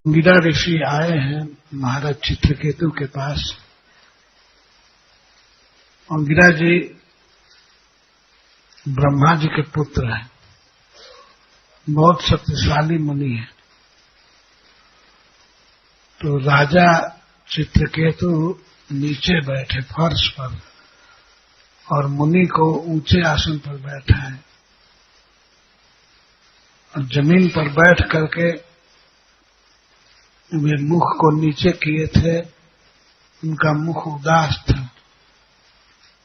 अंगिरा ऋषि आए हैं महाराज चित्रकेतु के पास। अंगिरा जी ब्रह्मा जी के पुत्र हैं, बहुत शक्तिशाली मुनि है। तो राजा चित्रकेतु नीचे बैठे फर्श पर और मुनि को ऊंचे आसन पर बैठा है और जमीन पर बैठ करके वे मुख को नीचे किए थे, उनका मुख उदास था।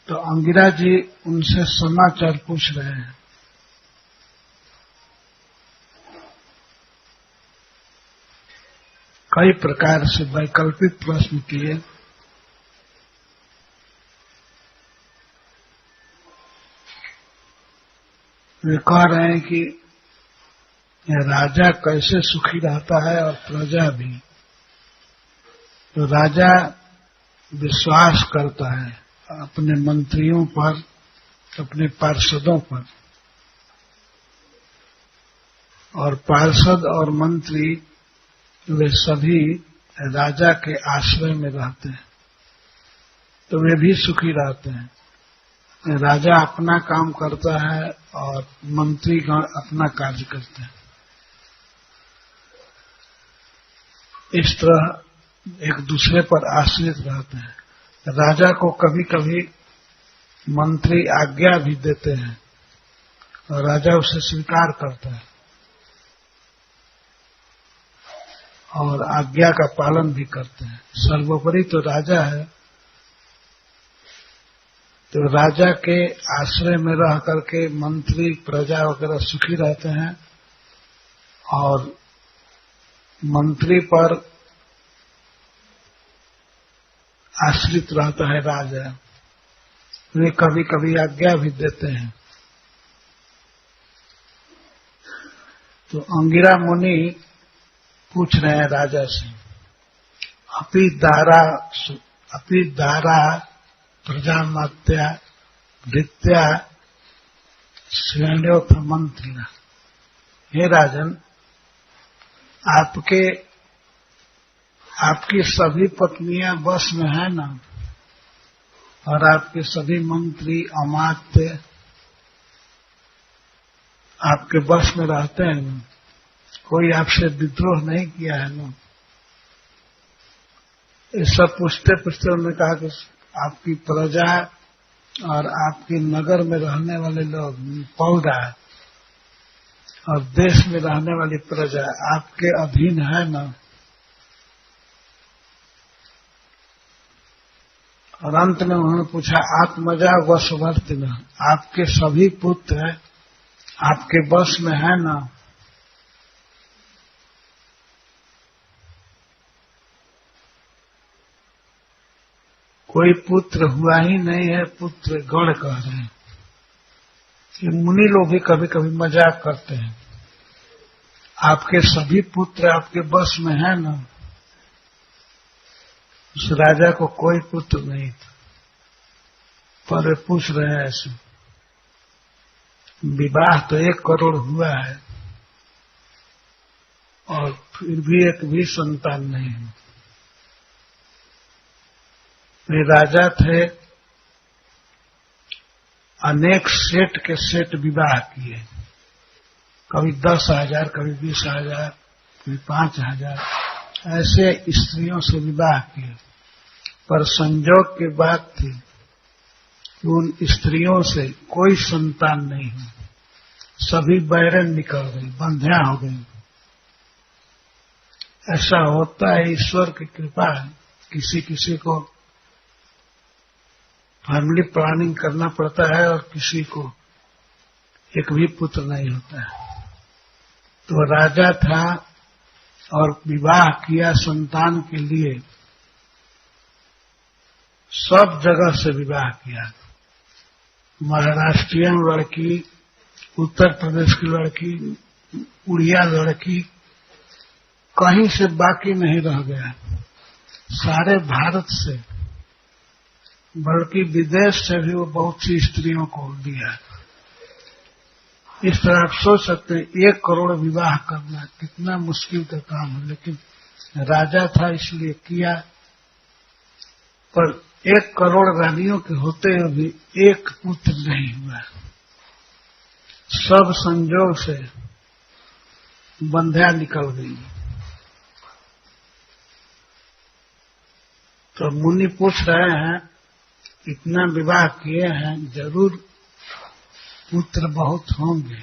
तो अंगिरा जी उनसे समाचार पूछ रहे हैं। कई प्रकार से वैकल्पिक प्रश्न किए। वे कह रहे हैं कि राजा कैसे सुखी रहता है और प्रजा भी। तो राजा विश्वास करता है अपने मंत्रियों पर, अपने पार्षदों पर, और पार्षद और मंत्री वे सभी राजा के आश्रय में रहते हैं, तो वे भी सुखी रहते हैं। राजा अपना काम करता है और मंत्रीगण अपना कार्य करते हैं। इस तरह एक दूसरे पर आश्रित रहते हैं। राजा को कभी कभी मंत्री आज्ञा भी देते हैं और राजा उसे स्वीकार करता है और आज्ञा का पालन भी करते हैं। सर्वोपरि तो राजा है, तो राजा के आश्रय में रह करके मंत्री प्रजा वगैरह सुखी रहते हैं और मंत्री पर आश्रित रहता है राजा। वे कभी कभी आज्ञा भी देते हैं। तो अंगिरा मुनि पूछ रहे हैं राजा से, अपि दारा प्रजामात्या भृत्या श्रेण्योथ मंत्रिणा। हे राजन, आपकी सभी पत्नियां वश में है ना, और आपके सभी मंत्री अमात्य आपके वश में रहते हैं ना, कोई आपसे विद्रोह नहीं किया है ना। ये सब पूछते पूछते उन्होंने कहा कि आपकी प्रजा और आपके नगर में रहने वाले लोग, पौरा और देश में रहने वाली प्रजा आपके अधीन है ना। और अंत में उन्होंने पूछा, आत्मजा वशवर्ती न, आपके सभी पुत्र आपके वश में है ना। कोई पुत्र हुआ ही नहीं है, पुत्र गण कह रहे हैं। ये मुनि लोग भी कभी कभी मजाक करते हैं। आपके सभी पुत्र आपके वश में है ना। उस राजा को कोई पुत्र नहीं था, पर वे पूछ रहे हैं ऐसे। विवाह तो 1 करोड़ हुआ है और फिर भी एक भी संतान नहीं है। वे राजा थे, अनेक सेठ के सेठ विवाह किए, कभी 10,000, कभी 20,000, कभी 5,000 ऐसे स्त्रियों से विवाह किए। पर संजोग की बात थी कि उन स्त्रियों से कोई संतान नहीं हुई, सभी बैरन निकल गई, बंध्या हो गई। ऐसा होता है, ईश्वर की कृपा है। किसी किसी को फैमिली प्लानिंग करना पड़ता है और किसी को एक भी पुत्र नहीं होता है। तो राजा था और विवाह किया संतान के लिए, सब जगह से विवाह किया। महाराष्ट्रियन लड़की, उत्तर प्रदेश की लड़की, उड़िया लड़की, कहीं से बाकी नहीं रह गया। सारे भारत से, बल्कि विदेश से भी वो बहुत सी स्त्रियों को दिया। इस तरह आप सोच सकते हैं 1 करोड़ विवाह करना कितना मुश्किल का काम है, लेकिन राजा था इसलिए किया, पर 1 करोड़ रानियों के होते हुए भी एक पुत्र नहीं हुआ। सब संजोग से बंध्या निकल गई। तो मुनि पूछ रहे हैं, इतना विवाह किए हैं, जरूर पुत्र बहुत होंगे।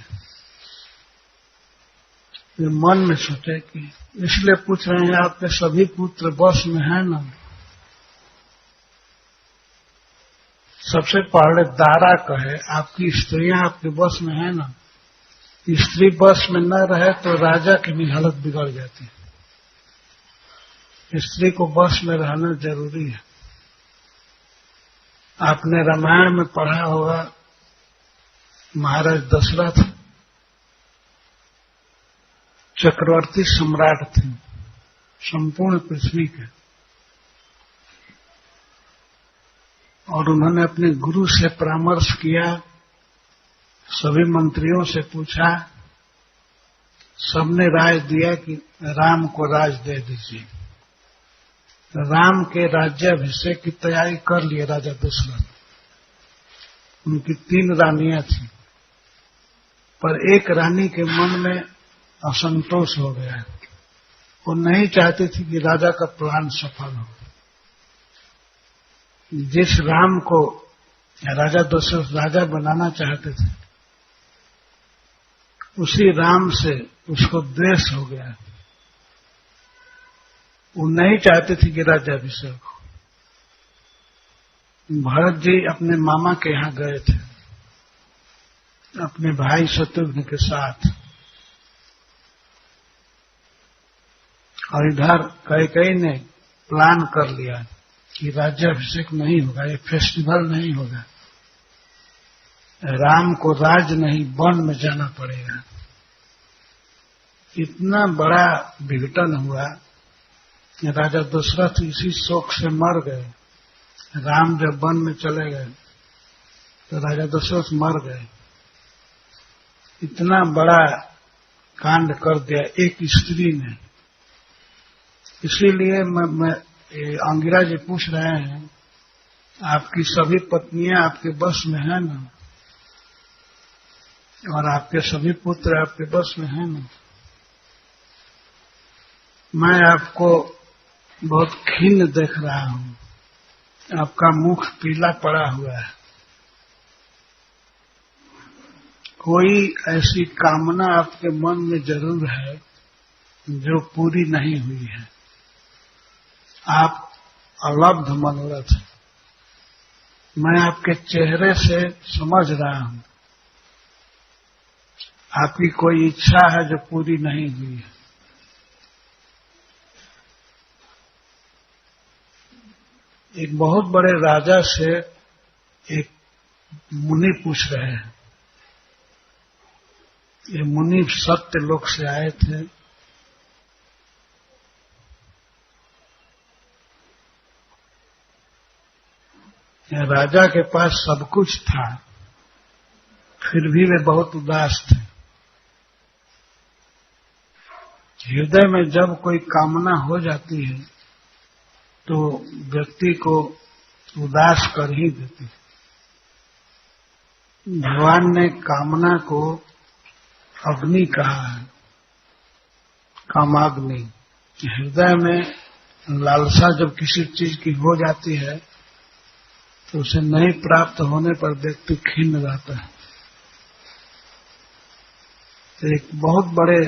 वे मन में सोचे कि इसलिए पूछ रहे हैं, आपके सभी पुत्र वश में है ना? सबसे पहले दारा कहे, आपकी स्त्रियां आपके वश में है ना? स्त्री वश में न रहे तो राजा की भी हालत बिगड़ जाती है। स्त्री को वश में रहना जरूरी है। आपने रामायण में पढ़ा होगा, महाराज दशरथ चक्रवर्ती सम्राट थे संपूर्ण पृथ्वी के, और उन्होंने अपने गुरु से परामर्श किया, सभी मंत्रियों से पूछा, सबने राय दिया कि राम को राज दे दीजिए। राम के राज्याभिषेक की तैयारी कर लिए राजा दशरथ। उनकी 3 रानियां थी, पर एक रानी के मन में असंतोष हो गया। वो नहीं चाहती थी कि राजा का प्लान सफल हो। जिस राम को राजा दशरथ राजा बनाना चाहते थे, उसी राम से उसको द्वेष हो गया। वो नहीं चाहती थी कि राज्याभिषेक हो। भरत जी अपने मामा के यहां गए थे अपने भाई शत्रुघ्न के साथ, और इधर कैकेयी ने प्लान कर लिया कि राज्याभिषेक नहीं होगा, ये फेस्टिवल नहीं होगा, राम को राज नहीं वन में जाना पड़ेगा। इतना बड़ा विघटन हुआ, राजा दशरथ इसी शोक से मर गए। राम जब वन में चले गए तो राजा दशरथ मर गए। इतना बड़ा कांड कर दिया एक स्त्री ने। इसीलिए मैं अंगिरा जी पूछ रहे हैं, आपकी सभी पत्नियां आपके वश में है ना? और आपके सभी पुत्र आपके वश में है ना? मैं आपको बहुत खिन्न देख रहा हूं, आपका मुख पीला पड़ा हुआ है। कोई ऐसी कामना आपके मन में जरूर है जो पूरी नहीं हुई है। आप अलब्ध मनोरथ हैं। मैं आपके चेहरे से समझ रहा हूं, आपकी कोई इच्छा है जो पूरी नहीं हुई है। एक बहुत बड़े राजा से एक मुनि पूछ रहे हैं। ये मुनि सत्य लोक से आए थे। राजा के पास सब कुछ था, फिर भी वे बहुत उदास थे। हृदय में जब कोई कामना हो जाती है तो व्यक्ति को उदास कर ही देती है। भगवान ने कामना को अग्नि कहा है, कामाग्नि। हृदय में लालसा जब किसी चीज की हो जाती है तो उसे नहीं प्राप्त होने पर व्यक्ति खिन्न रहता है। तो एक बहुत बड़े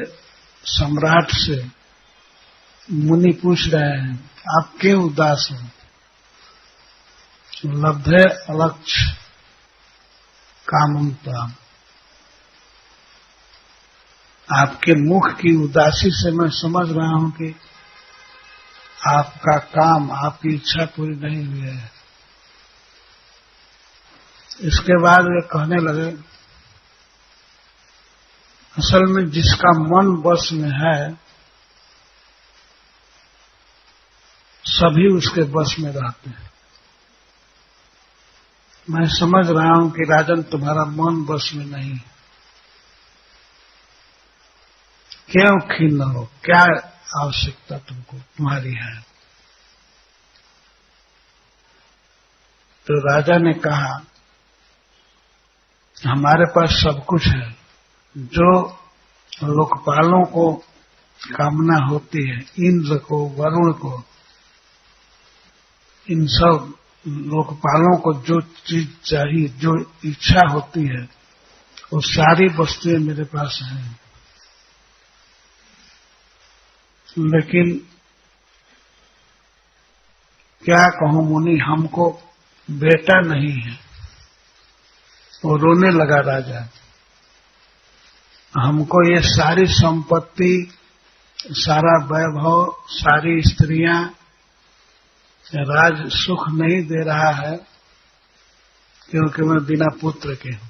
सम्राट से मुनि पूछ रहे हैं, आप क्यों उदास हो? लब्धे अलक्ष्य कामं ताम। आपके मुख की उदासी से मैं समझ रहा हूं कि आपका काम, आपकी इच्छा पूरी नहीं हुई है। इसके बाद वे कहने लगे, असल में जिसका मन वश में है सभी उसके वश में रहते हैं। मैं समझ रहा हूं कि राजन तुम्हारा मन वश में नहीं है। क्यों खिन्न हो, क्या आवश्यकता तुमको तुम्हारी है? तो राजा ने कहा, हमारे पास सब कुछ है, जो लोकपालों को कामना होती है, इंद्र को, वरुण को, इन सब लोकपालों को जो चीज चाहिए, जो इच्छा होती है, वो सारी वस्तुएं मेरे पास हैं। लेकिन क्या कहूं मुनि, हमको बेटा नहीं है। वो रोने लगा राजा, हमको ये सारी संपत्ति, सारा वैभव, सारी स्त्रियां, राज सुख नहीं दे रहा है, क्योंकि मैं बिना पुत्र के हूं।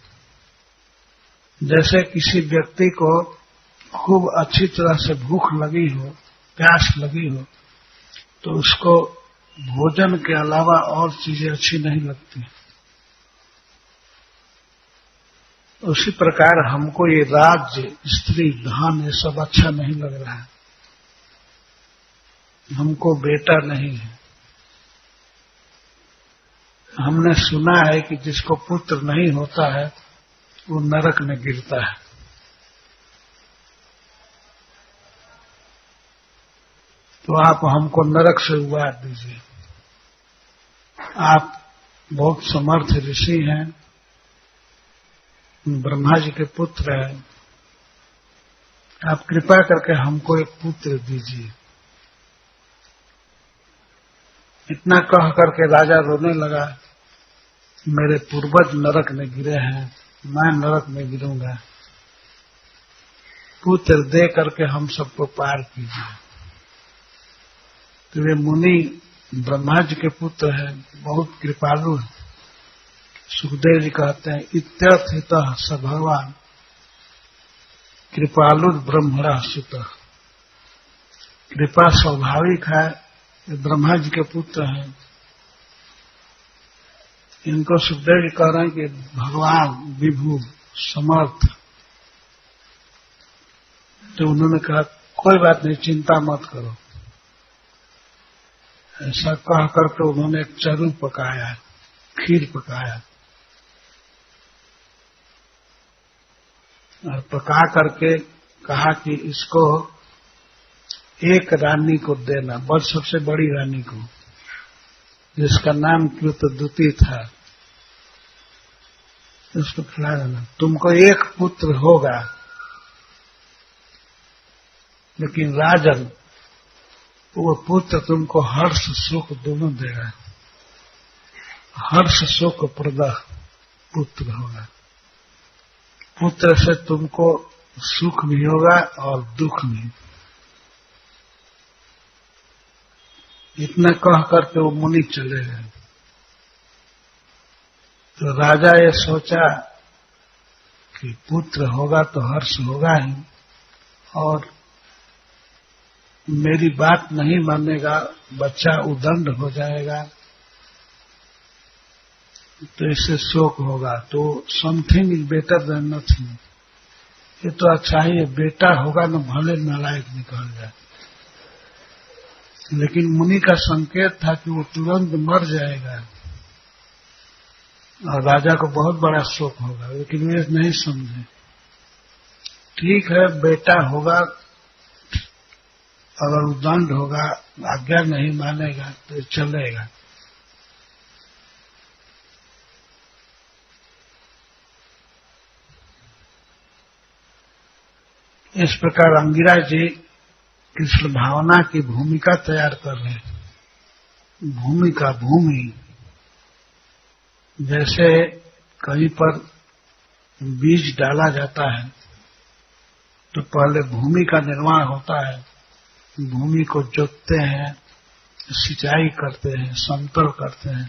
जैसे किसी व्यक्ति को खूब अच्छी तरह से भूख लगी हो, प्यास लगी हो, तो उसको भोजन के अलावा और चीजें अच्छी नहीं लगती। उसी प्रकार हमको ये राज्य, स्त्री, धन, ये सब अच्छा नहीं लग रहा है। हमको बेटा नहीं है। हमने सुना है कि जिसको पुत्र नहीं होता है वो नरक में गिरता है। तो आप हमको नरक से उबार दीजिए। आप बहुत समर्थ ऋषि हैं, ब्रह्मा जी के पुत्र हैं, आप कृपा करके हमको एक पुत्र दीजिए। इतना कह करके राजा रोने लगा, मेरे पूर्वज नरक में गिरे हैं, मैं नरक में गिरूंगा, पुत्र दे करके हम सबको पार कीजिए। तो वे मुनि ब्रह्मा जी के पुत्र हैं, बहुत कृपालु हैं। सुखदेव जी कहते हैं, इत्यर्थितः स भगवान कृपालु ब्रह्मणः सुतः। कृपा स्वाभाविक है, ये ब्रह्मा जी के पुत्र हैं। इनको सुखदेव जी कह रहे हैं कि भगवान विभु समर्थ। तो उन्होंने कहा, कोई बात नहीं, चिंता मत करो। ऐसा कह करके उन्होंने एक चरू पकाया, खीर पकाया, और पका करके कहा कि इसको एक रानी को देना, बस सबसे बड़ी रानी को, जिसका नाम कृतदुति था, उसको खिला देना। तुमको एक पुत्र होगा, लेकिन राजन वो पुत्र तुमको हर्ष सुख दोनों देगा। हर्ष सुख प्रदा पुत्र होगा। पुत्र से तुमको सुख भी होगा और दुख भी। इतना कह करके वो मुनि चले गए। तो राजा ये सोचा कि पुत्र होगा तो हर्ष होगा ही, और मेरी बात नहीं मानेगा, बच्चा उदंड हो जाएगा, तो इससे शोक होगा। तो something is better than nothing. ये तो अच्छा ही है, बेटा होगा न भले नालायक निकल जाए। लेकिन मुनि का संकेत था कि वो तुरंत मर जाएगा और राजा को बहुत बड़ा शोक होगा, लेकिन वे नहीं समझे। ठीक है, बेटा होगा, अगर उदंड होगा, आज्ञा नहीं मानेगा तो चलेगा। इस प्रकार अंगिरा जी कृष्ण भावना की भूमिका तैयार कर रहे हैं। भूमिका, भूमि, जैसे कहीं पर बीज डाला जाता है तो पहले भूमि का निर्माण होता है। भूमि को जोतते हैं, सिंचाई करते हैं, समतल करते हैं,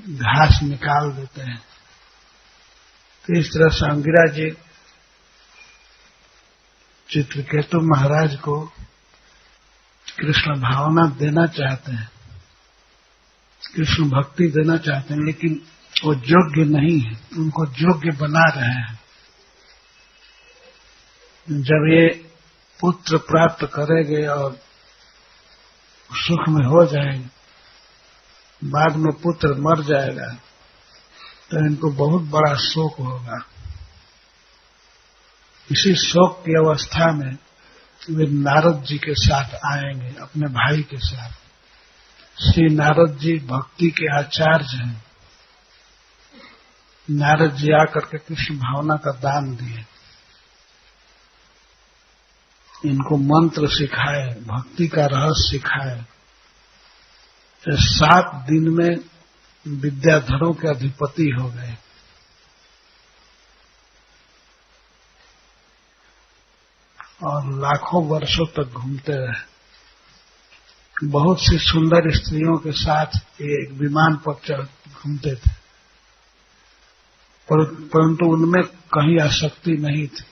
घास निकाल देते हैं। तो इस तरह से अंगिरा जी चित्रकेतु महाराज को कृष्ण भावना देना चाहते हैं, कृष्ण भक्ति देना चाहते हैं, लेकिन वो योग्य नहीं है, उनको योग्य बना रहे हैं। जब ये पुत्र प्राप्त करेंगे और सुख में हो जाएंगे, बाद में पुत्र मर जाएगा तो इनको बहुत बड़ा शोक होगा। इसी शोक की अवस्था में वे नारद जी के साथ आएंगे, अपने भाई के साथ। श्री नारद जी भक्ति के आचार्य हैं। नारद जी आकर के कृष्ण भावना का दान दिए, इनको मंत्र सिखाए, भक्ति का रहस्य सिखाए। 7 दिन में विद्याधरों के अधिपति हो गए। और लाखों वर्षों तक घूमते रहे। बहुत सी सुंदर स्त्रियों के साथ एक विमान पर चढ़ घूमते थे, परंतु उनमें कहीं आसक्ति नहीं थी।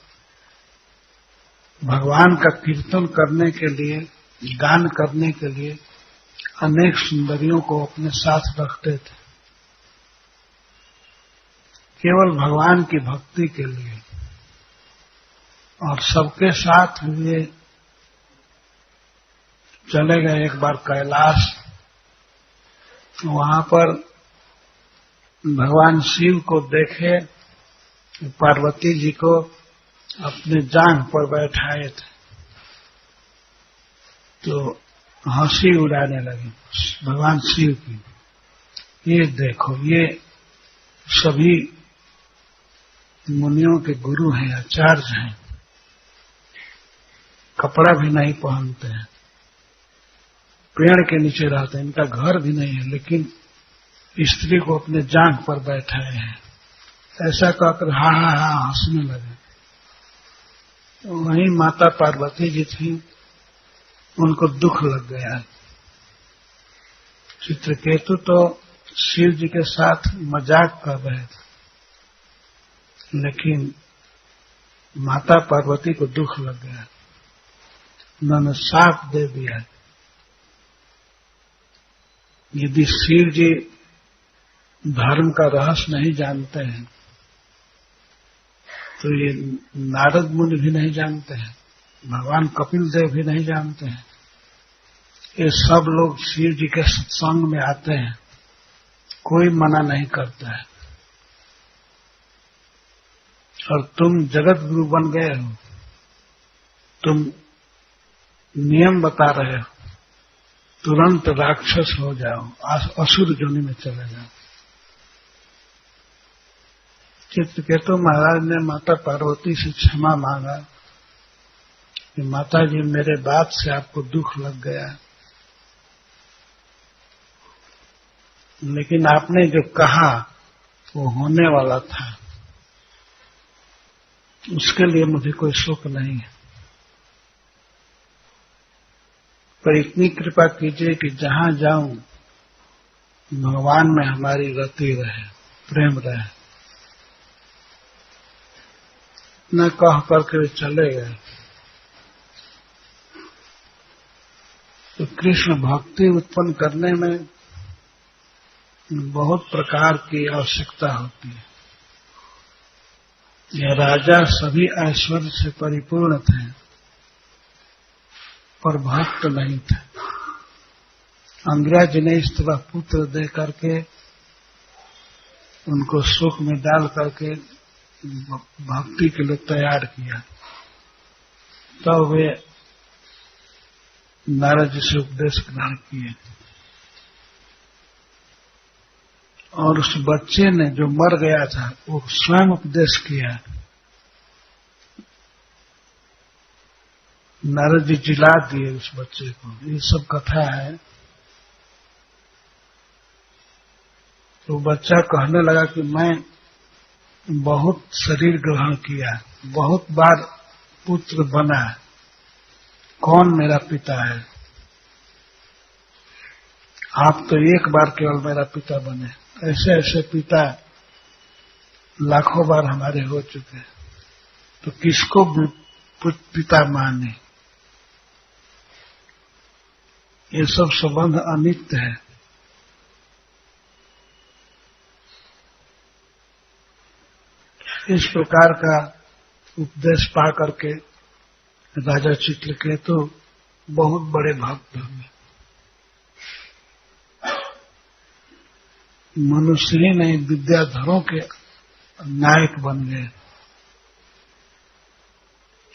भगवान का कीर्तन करने के लिए, गान करने के लिए अनेक सुंदरियों को अपने साथ रखते थे, केवल भगवान की भक्ति के लिए। और सबके साथ वे चले गए एक बार कैलाश। वहां पर भगवान शिव को देखे, पार्वती जी को अपने जांघ पर बैठाए थे तो हंसी उड़ाने लगे भगवान शिव की। ये देखो, ये सभी मुनियों के गुरु हैं, आचार्य हैं, कपड़ा भी नहीं पहनते हैं, पेड़ के नीचे रहते हैं, इनका घर भी नहीं है, लेकिन स्त्री को अपने जांघ पर बैठाए हैं। ऐसा कहकर हा हा हा हंसने लगे। तो वहीं माता पार्वती जी थी, उनको दुख लग गया। चित्रकेतु तो शिव जी के साथ मजाक कर रहे थे, लेकिन माता पार्वती को दुख लग गया। उन्होंने साफ दे दिया, यदि शिव जी धर्म का रहस्य नहीं जानते हैं तो ये नारद मुनि भी नहीं जानते हैं, भगवान कपिल देव भी नहीं जानते हैं। ये सब लोग शिव जी के सत्संग में आते हैं, कोई मना नहीं करता है। और तुम जगत गुरु बन गए हो, तुम नियम बता रहे हो, तुरंत राक्षस हो जाओ, असुर योनि में चले जाओ। चित्रकेतु महाराज ने माता पार्वती से क्षमा मांगा कि माता जी, मेरे बात से आपको दुख लग गया, लेकिन आपने जो कहा वो होने वाला था, उसके लिए मुझे कोई शोक नहीं है। पर इतनी कृपा कीजिए कि जहां जाऊं भगवान में हमारी रति रहे, प्रेम रहे। न कह करके वे चले गए। तो कृष्ण भक्ति उत्पन्न करने में बहुत प्रकार की आवश्यकता होती है। यह राजा सभी ऐश्वर्य से परिपूर्ण थे, पर भक्त नहीं थे। अंग्रेज ने इस तरह पुत्र दे करके उनको सुख में डाल करके भक्ति के लिए तैयार किया। तो वे नारद जी से उपदेश ग्रहण किए। और उस बच्चे ने जो मर गया था वो स्वयं उपदेश किया। नारद जी जिला दिए उस बच्चे को। ये सब कथा है। तो बच्चा कहने लगा कि मैं बहुत शरीर ग्रहण किया, बहुत बार पुत्र बना, कौन मेरा पिता है? आप तो एक बार केवल मेरा पिता बने, ऐसे ऐसे पिता लाखों बार हमारे हो चुके, तो किसको पिता माने? ये सब संबंध अनित्य है। इस प्रकार का उपदेश पा करके राजा चित्रकेतु बहुत बड़े भक्त हुए। मनुष्य ही नहीं, विद्याधरों के नायक बन गए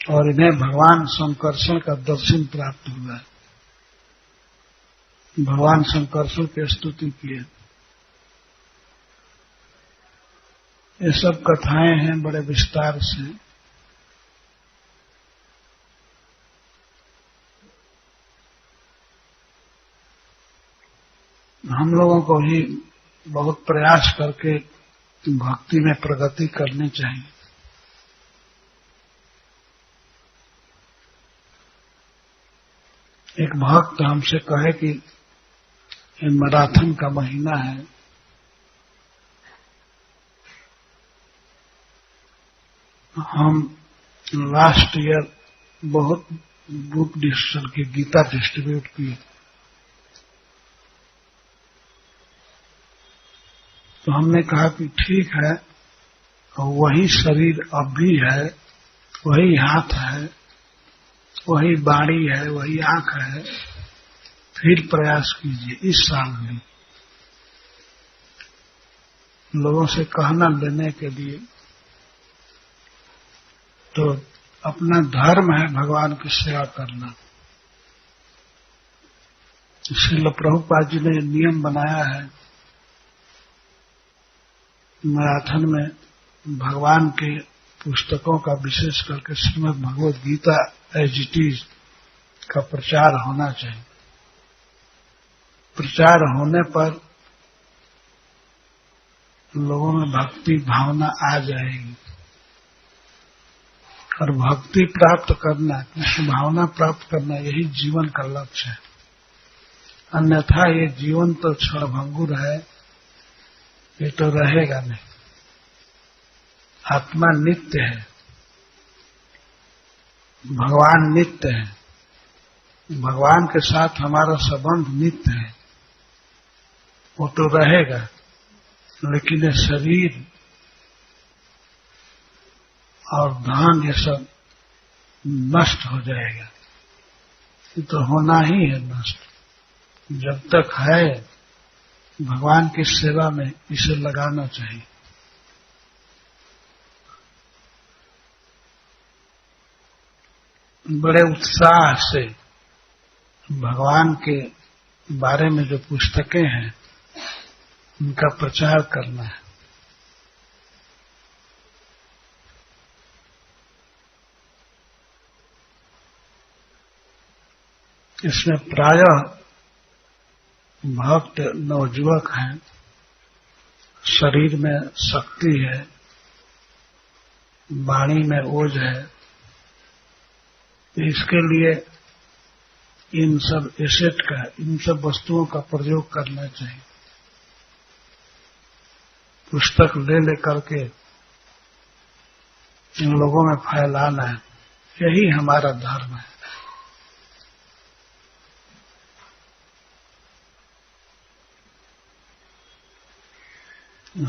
और इन्हें भगवान संकर्षण का दर्शन प्राप्त हुआ। भगवान संकर्षण की स्तुति किए। ये सब कथाएं हैं बड़े विस्तार से। हम लोगों को ही बहुत प्रयास करके भक्ति में प्रगति करनी चाहिए। एक भक्त हमसे कहे कि ये मैराथन का महीना है, हम लास्ट ईयर बहुत बुक डिस्ट्रीब्यूशन की, गीता डिस्ट्रीब्यूट की, तो हमने कहा कि ठीक है, वही शरीर अब भी है, वही हाथ है, वही बाणी है, वही आंख है, फिर प्रयास कीजिए इस साल भी। लोगों से कहना लेने के लिए तो अपना धर्म है भगवान की सेवा करना। श्रील प्रभुपाद जी ने नियम बनाया है मैराथन में भगवान के पुस्तकों का, विशेष करके Shrimad Bhagavad Gita as it is का प्रचार होना चाहिए। प्रचार होने पर लोगों में भक्ति भावना आ जाएगी और भक्ति प्राप्त करना, कृष्ण भावना प्राप्त करना, यही जीवन का लक्ष्य है। अन्यथा ये जीवन तो क्षणभंगुर है, ये तो रहेगा नहीं। आत्मा नित्य है, भगवान नित्य है, भगवान के साथ हमारा संबंध नित्य है, वो तो रहेगा, लेकिन ये शरीर और धन ये सब नष्ट हो जाएगा। ये तो होना ही है नष्ट। जब तक है भगवान की सेवा में इसे लगाना चाहिए। बड़े उत्साह से भगवान के बारे में जो पुस्तकें हैं उनका प्रचार करना है। इसमें प्रायः भक्त नवजुवक हैं, शरीर में शक्ति है, वाणी में ओज है, इसके लिए इन सब एसेट का, इन सब वस्तुओं का प्रयोग करना चाहिए। पुस्तक ले करके इन लोगों में फैलाना है, यही हमारा धर्म है।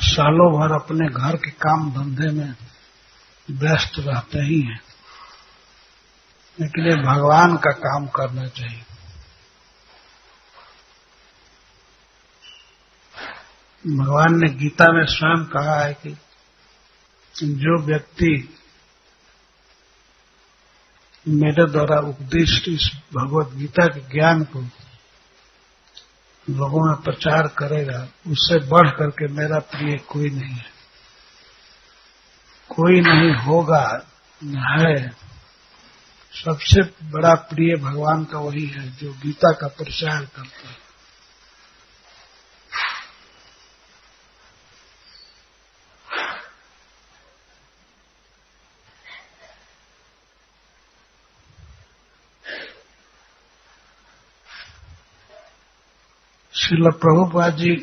सालों भर अपने घर के काम धंधे में व्यस्त रहते ही हैं, लेकिन ये भगवान का काम करना चाहिए। भगवान ने गीता में स्वयं कहा है कि जो व्यक्ति मेरे द्वारा उपदिष्ट इस भगवत गीता के ज्ञान को लोगों में प्रचार करेगा, उससे बढ़ करके मेरा प्रिय कोई नहीं है, कोई नहीं होगा, है। सबसे बड़ा प्रिय भगवान का वही है जो गीता का प्रचार करता है। श्रील प्रभुपाद जी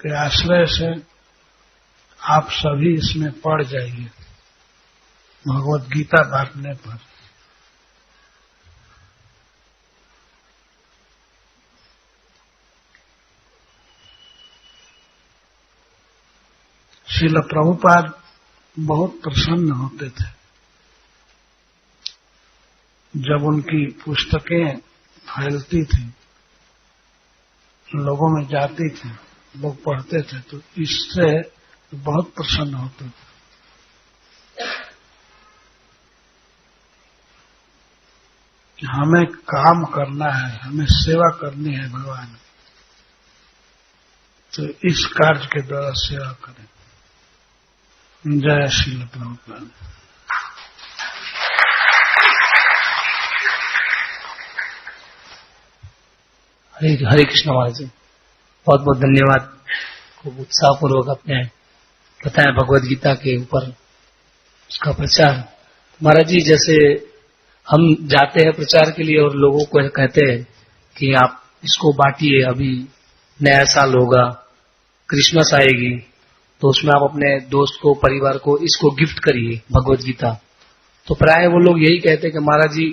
के आश्रय से आप सभी इसमें पड़ जाइए भगवत गीता बांटने पर। श्रील प्रभुपाद बहुत प्रसन्न होते थे जब उनकी पुस्तकें फैलती थी, लोगों में जाती थी, लोग पढ़ते थे, तो इससे बहुत प्रसन्न होते थे। हमें काम करना है, हमें सेवा करनी है भगवान, तो इस कार्य के द्वारा सेवा करें। जय श्री प्रभुपाद। हरे कृष्ण महाराज जी, बहुत बहुत धन्यवाद। खूब उत्साहपूर्वक आपने बताया भगवद गीता के ऊपर उसका प्रचार। महाराज जी, जैसे हम जाते हैं प्रचार के लिए और लोगों को कहते हैं कि आप इसको बांटिए, अभी नया साल होगा, क्रिसमस आएगी, तो उसमें आप अपने दोस्त को, परिवार को इसको गिफ्ट करिए भगवद गीता। तो प्राय वो लोग यही कहते हैं कि महाराज जी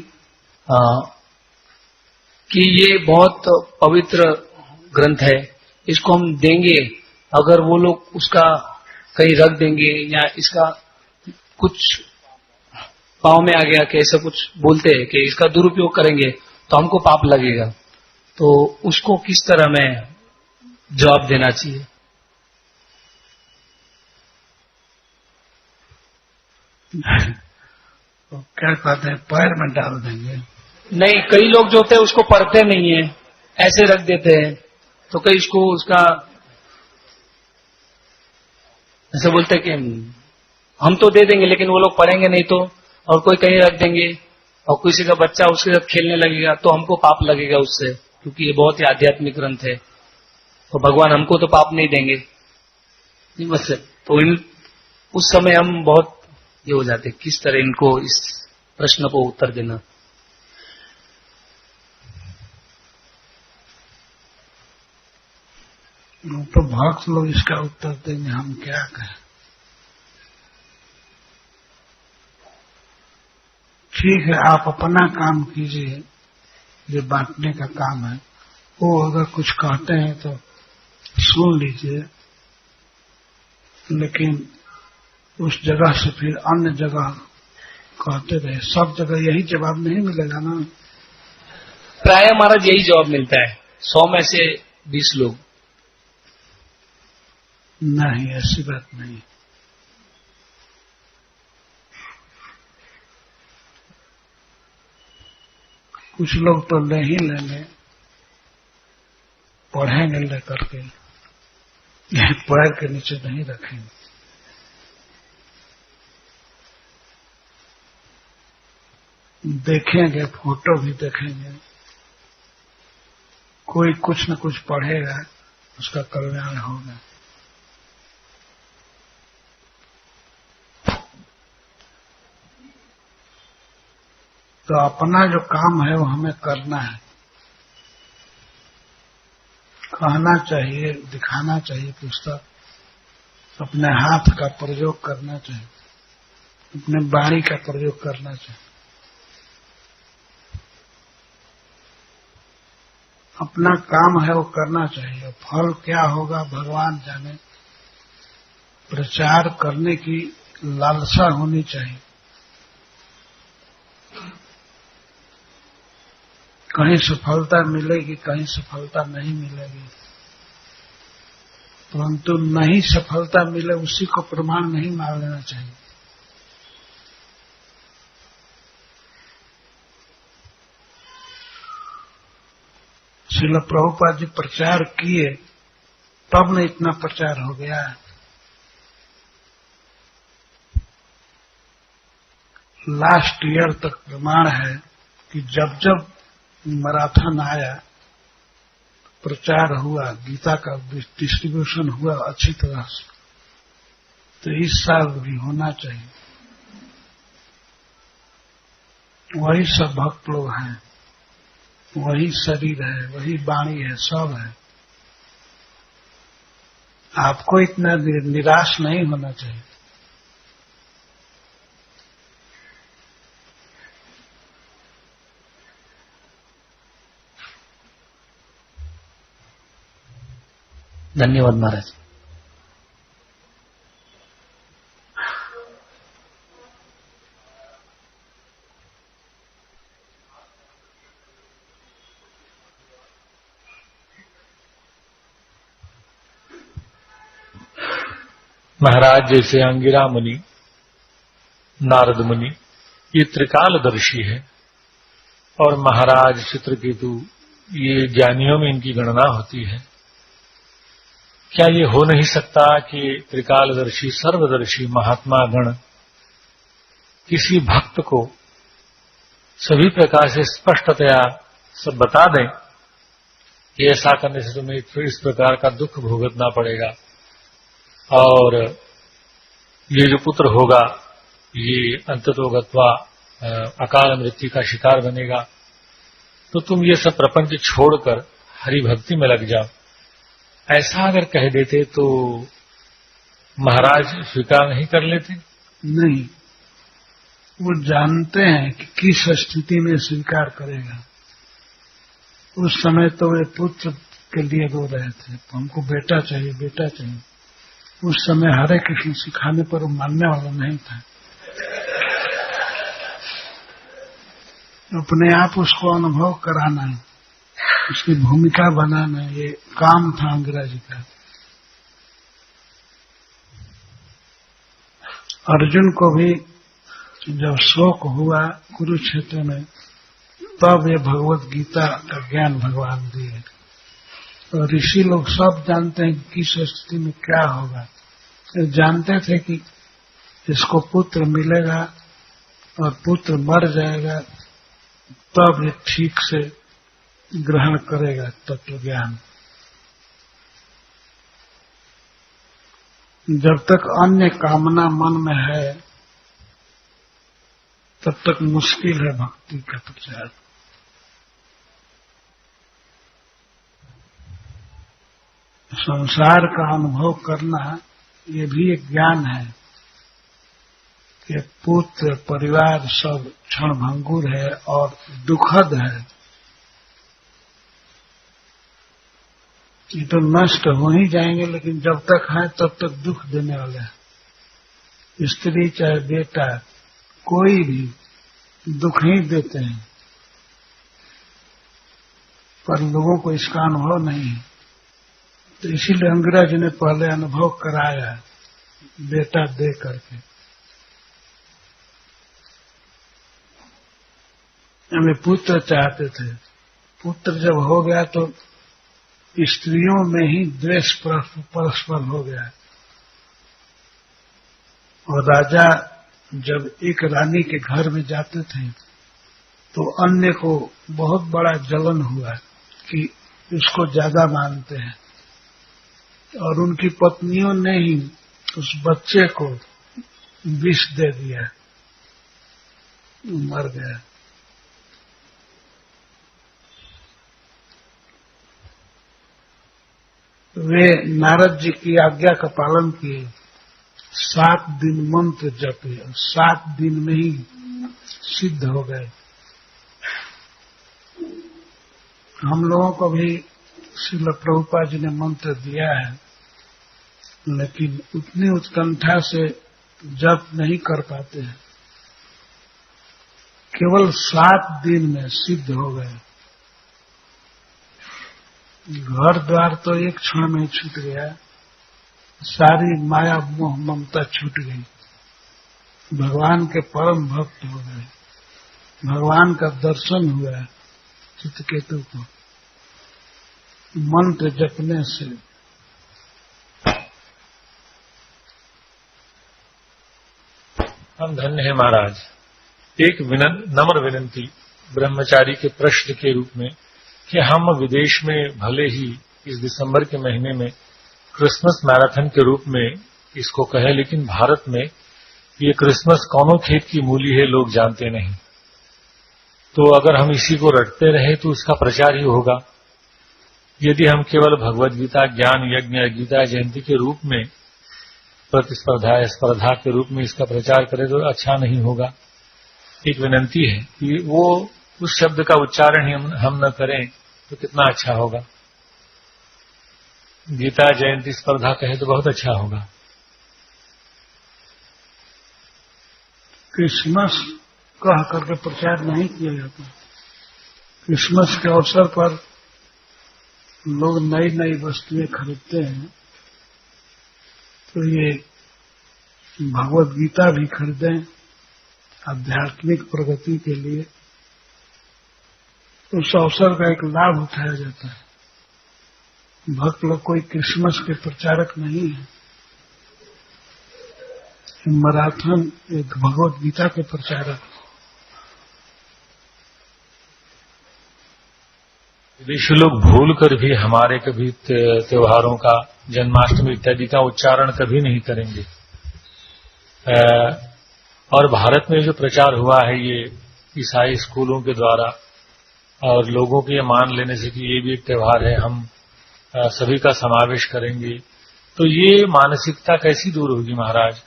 कि ये बहुत पवित्र ग्रंथ है, इसको हम देंगे, अगर वो लोग उसका कहीं रख देंगे या इसका कुछ पाँव में आ गया कि ऐसा कुछ बोलते हैं कि इसका दुरुपयोग करेंगे तो हमको पाप लगेगा, तो उसको किस तरह में जवाब देना चाहिए? तो क्या कहते हैं, पैर में डाल देंगे? नहीं, कई लोग जो होते हैं उसको पढ़ते नहीं है, ऐसे रख देते हैं, तो कई इसको उसका ऐसे बोलते हैं कि हम तो दे देंगे लेकिन वो लोग पढ़ेंगे नहीं, तो और कोई कहीं रख देंगे और किसी का बच्चा उसके साथ खेलने लगेगा तो हमको पाप लगेगा उससे, क्योंकि ये बहुत ही आध्यात्मिक ग्रंथ है, तो भगवान हमको तो पाप नहीं देंगे। बस तो उस समय हम बहुत ये हो जाते, किस तरह इनको इस प्रश्न को उत्तर देना। तो भक्त लोग इसका उत्तर देंगे, हम क्या कहें। ठीक है, आप अपना काम कीजिए, ये बांटने का काम है। वो अगर कुछ कहते हैं तो सुन लीजिए, लेकिन उस जगह से फिर अन्य जगह कहते रहे, सब जगह यही जवाब नहीं मिलेगा ना। प्राय महाराज यही जवाब मिलता है, 100 में से 20 लोग। नहीं, ऐसी बात नहीं। कुछ लोग तो ले ही लेंगे, पढ़ेंगे लेकर के, पैर के नीचे नहीं रखेंगे। देखेंगे, फोटो भी देखेंगे, कोई कुछ न कुछ पढ़ेगा, उसका कल्याण होगा। तो अपना जो काम है वो हमें करना है, कहना चाहिए, दिखाना चाहिए पुस्तक, अपने हाथ का प्रयोग करना चाहिए, अपने वाणी का प्रयोग करना चाहिए। अपना काम है वो करना चाहिए, फल क्या होगा भगवान जाने। प्रचार करने की लालसा होनी चाहिए। कहीं सफलता मिलेगी, कहीं सफलता नहीं मिलेगी, परंतु नहीं सफलता मिले उसी को प्रमाण नहीं मान लेना चाहिए। श्रील प्रभुपाद जी प्रचार किए तब न इतना प्रचार हो गया। लास्ट ईयर तक प्रमाण है कि जब जब मैराथन आया, प्रचार हुआ, गीता का डिस्ट्रीब्यूशन हुआ अच्छी तरह से। तो इस साल भी होना चाहिए। वही सब भक्त लोग हैं, वही शरीर है, वही वाणी है, सब है। आपको इतना निराश नहीं होना चाहिए। धन्यवाद महाराज। महाराज जैसे अंगिरा मुनि, नारद मुनि, ये त्रिकालदर्शी है, और महाराज चित्रकेतु, ये ज्ञानियों में इनकी गणना होती है। क्या ये हो नहीं सकता कि त्रिकालदर्शी सर्वदर्शी महात्मा गण किसी भक्त को सभी प्रकार से स्पष्टतया सब बता दें कि ऐसा करने से तुम्हें फिर इस प्रकार का दुख भुगतना पड़ेगा, और ये जो पुत्र होगा ये अंततोगत्वा अकाल मृत्यु का शिकार बनेगा, तो तुम ये सब प्रपंच छोड़कर हरि भक्ति में लग जाओ, ऐसा अगर कह देते तो महाराज स्वीकार नहीं कर लेते? नहीं, वो जानते हैं कि किस स्थिति में स्वीकार करेगा। उस समय तो वे पुत्र के लिए रो रहे थे, हमको बेटा चाहिए, बेटा चाहिए। उस समय हरे कृष्ण सिखाने पर वो मानने वाला नहीं था। अपने आप उसको अनुभव कराना, उसकी भूमिका बनाना, ये काम था अंगिरा जी का। अर्जुन को भी जब शोक हुआ कुरुक्षेत्र में, तब ये भगवत गीता का ज्ञान भगवान दिए। तो ऋषि लोग सब जानते हैं कि किस स्थिति में क्या होगा। जानते थे कि इसको पुत्र मिलेगा और पुत्र मर जाएगा, तब ये ठीक से ग्रहण करेगा तत्व ज्ञान। जब तक अन्य कामना मन में है तब तक मुश्किल है भक्ति का प्रचार। संसार का अनुभव करना ये भी एक ज्ञान है कि पुत्र परिवार सब क्षणभंगुर है और दुखद है। ये तो नष्ट हो ही जाएंगे, लेकिन जब तक है तब तक दुख देने वाले हैं। स्त्री चाहे बेटा कोई भी दुख ही देते हैं, पर लोगों को इसका अनुभव नहीं है। तो इसीलिए अंगिरा जी ने पहले अनुभव कराया बेटा दे करके। हमें पुत्र चाहते थे, पुत्र जब हो गया तो स्त्रियों में ही द्वेष परस्पर हो गया। और राजा जब एक रानी के घर में जाते थे तो अन्य को बहुत बड़ा जलन हुआ कि उसको ज्यादा मानते हैं, और उनकी पत्नियों ने ही उस बच्चे को विष दे दिया, मर गया। वे नारद जी की आज्ञा का पालन किए, 7 दिन मंत्र जपे और 7 दिन में ही सिद्ध हो गए। हम लोगों को भी श्रील प्रभुपाद जी ने मंत्र दिया है, लेकिन उतनी उत्कंठा से जप नहीं कर पाते हैं। केवल 7 दिन में सिद्ध हो गए। घर द्वार तो एक क्षण में छूट गया, सारी माया मोह ममता छूट गई, भगवान के परम भक्त हो गए। भगवान का दर्शन हुआ चित्रकेतु को मंत्र जपने से। हम धन्य हैं महाराज। एक नम्र विनंती ब्रह्मचारी के प्रश्न के रूप में कि हम विदेश में भले ही इस दिसंबर के महीने में क्रिसमस मैराथन के रूप में इसको कहें, लेकिन भारत में ये क्रिसमस कौनों खेत की मूली है लोग जानते नहीं। तो अगर हम इसी को रटते रहे तो उसका प्रचार ही होगा। यदि हम केवल भगवद गीता ज्ञान यज्ञ गीता जयंती के रूप में प्रतिस्पर्धा स्पर्धा के रूप में इसका प्रचार करें तो अच्छा नहीं होगा। एक विनंती है कि वो उस शब्द का उच्चारण ही हम न करें तो कितना अच्छा होगा। गीता जयंती स्पर्धा कहे तो बहुत अच्छा होगा। क्रिसमस कह करके प्रचार नहीं किया जाता। क्रिसमस के अवसर पर लोग नई नई वस्तुएं खरीदते हैं, तो ये भगवद गीता भी खरीदें आध्यात्मिक प्रगति के लिए, उस अवसर का एक लाभ उठाया जाता है। भक्त लोग कोई क्रिसमस के प्रचारक नहीं है, मैराथन एक भगवद गीता के प्रचारक। विदेशी लोग भूल कर भी हमारे कभी त्योहारों का, जन्माष्टमी इत्यादि का उच्चारण कभी नहीं करेंगे। और भारत में जो प्रचार हुआ है ये ईसाई स्कूलों के द्वारा और लोगों के ये मान लेने से कि ये भी एक त्योहार है, हम सभी का समावेश करेंगे, तो ये मानसिकता कैसी दूर होगी महाराज,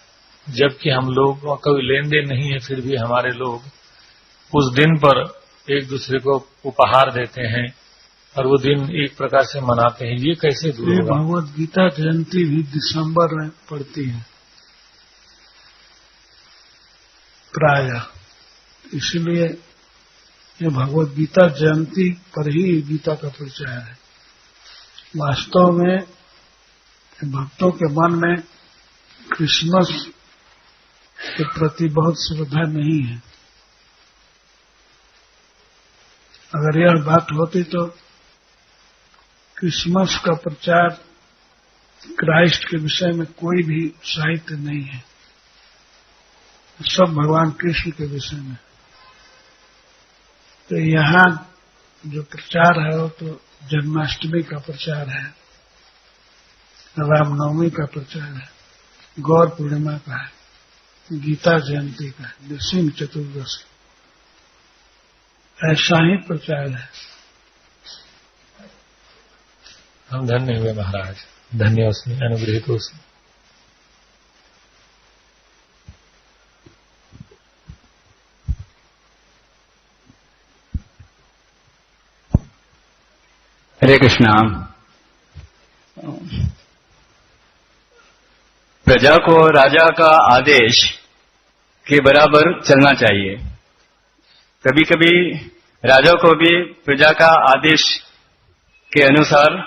जबकि हम लोग कोई लेन देन नहीं है, फिर भी हमारे लोग उस दिन पर एक दूसरे को उपहार देते हैं और वो दिन एक प्रकार से मनाते हैं। ये कैसे दूर होगा? भगवद गीता जयंती भी दिसंबर में पड़ती है प्रायः, इसलिए ये भगवद गीता जयंती पर ही गीता का प्रचार है। वास्तव में भक्तों के मन में क्रिसमस के प्रति बहुत श्रद्धा नहीं है। अगर यह बात होती तो क्रिसमस का प्रचार क्राइस्ट के विषय में कोई भी साहित्य नहीं है, सब भगवान कृष्ण के विषय में। तो यहाँ जो प्रचार है वो तो जन्माष्टमी का प्रचार है, रामनवमी का प्रचार है, गौर पूर्णिमा का है, गीता जयंती का है, नृसिंह चतुर्दशी, ऐसा ही प्रचार है। हम धन्य हुए महाराज, धन्य उसने, अनुग्रहित उसने। हरे कृष्णा। प्रजा को राजा का आदेश के बराबर चलना चाहिए। कभी कभी राजा को भी प्रजा का आदेश के अनुसार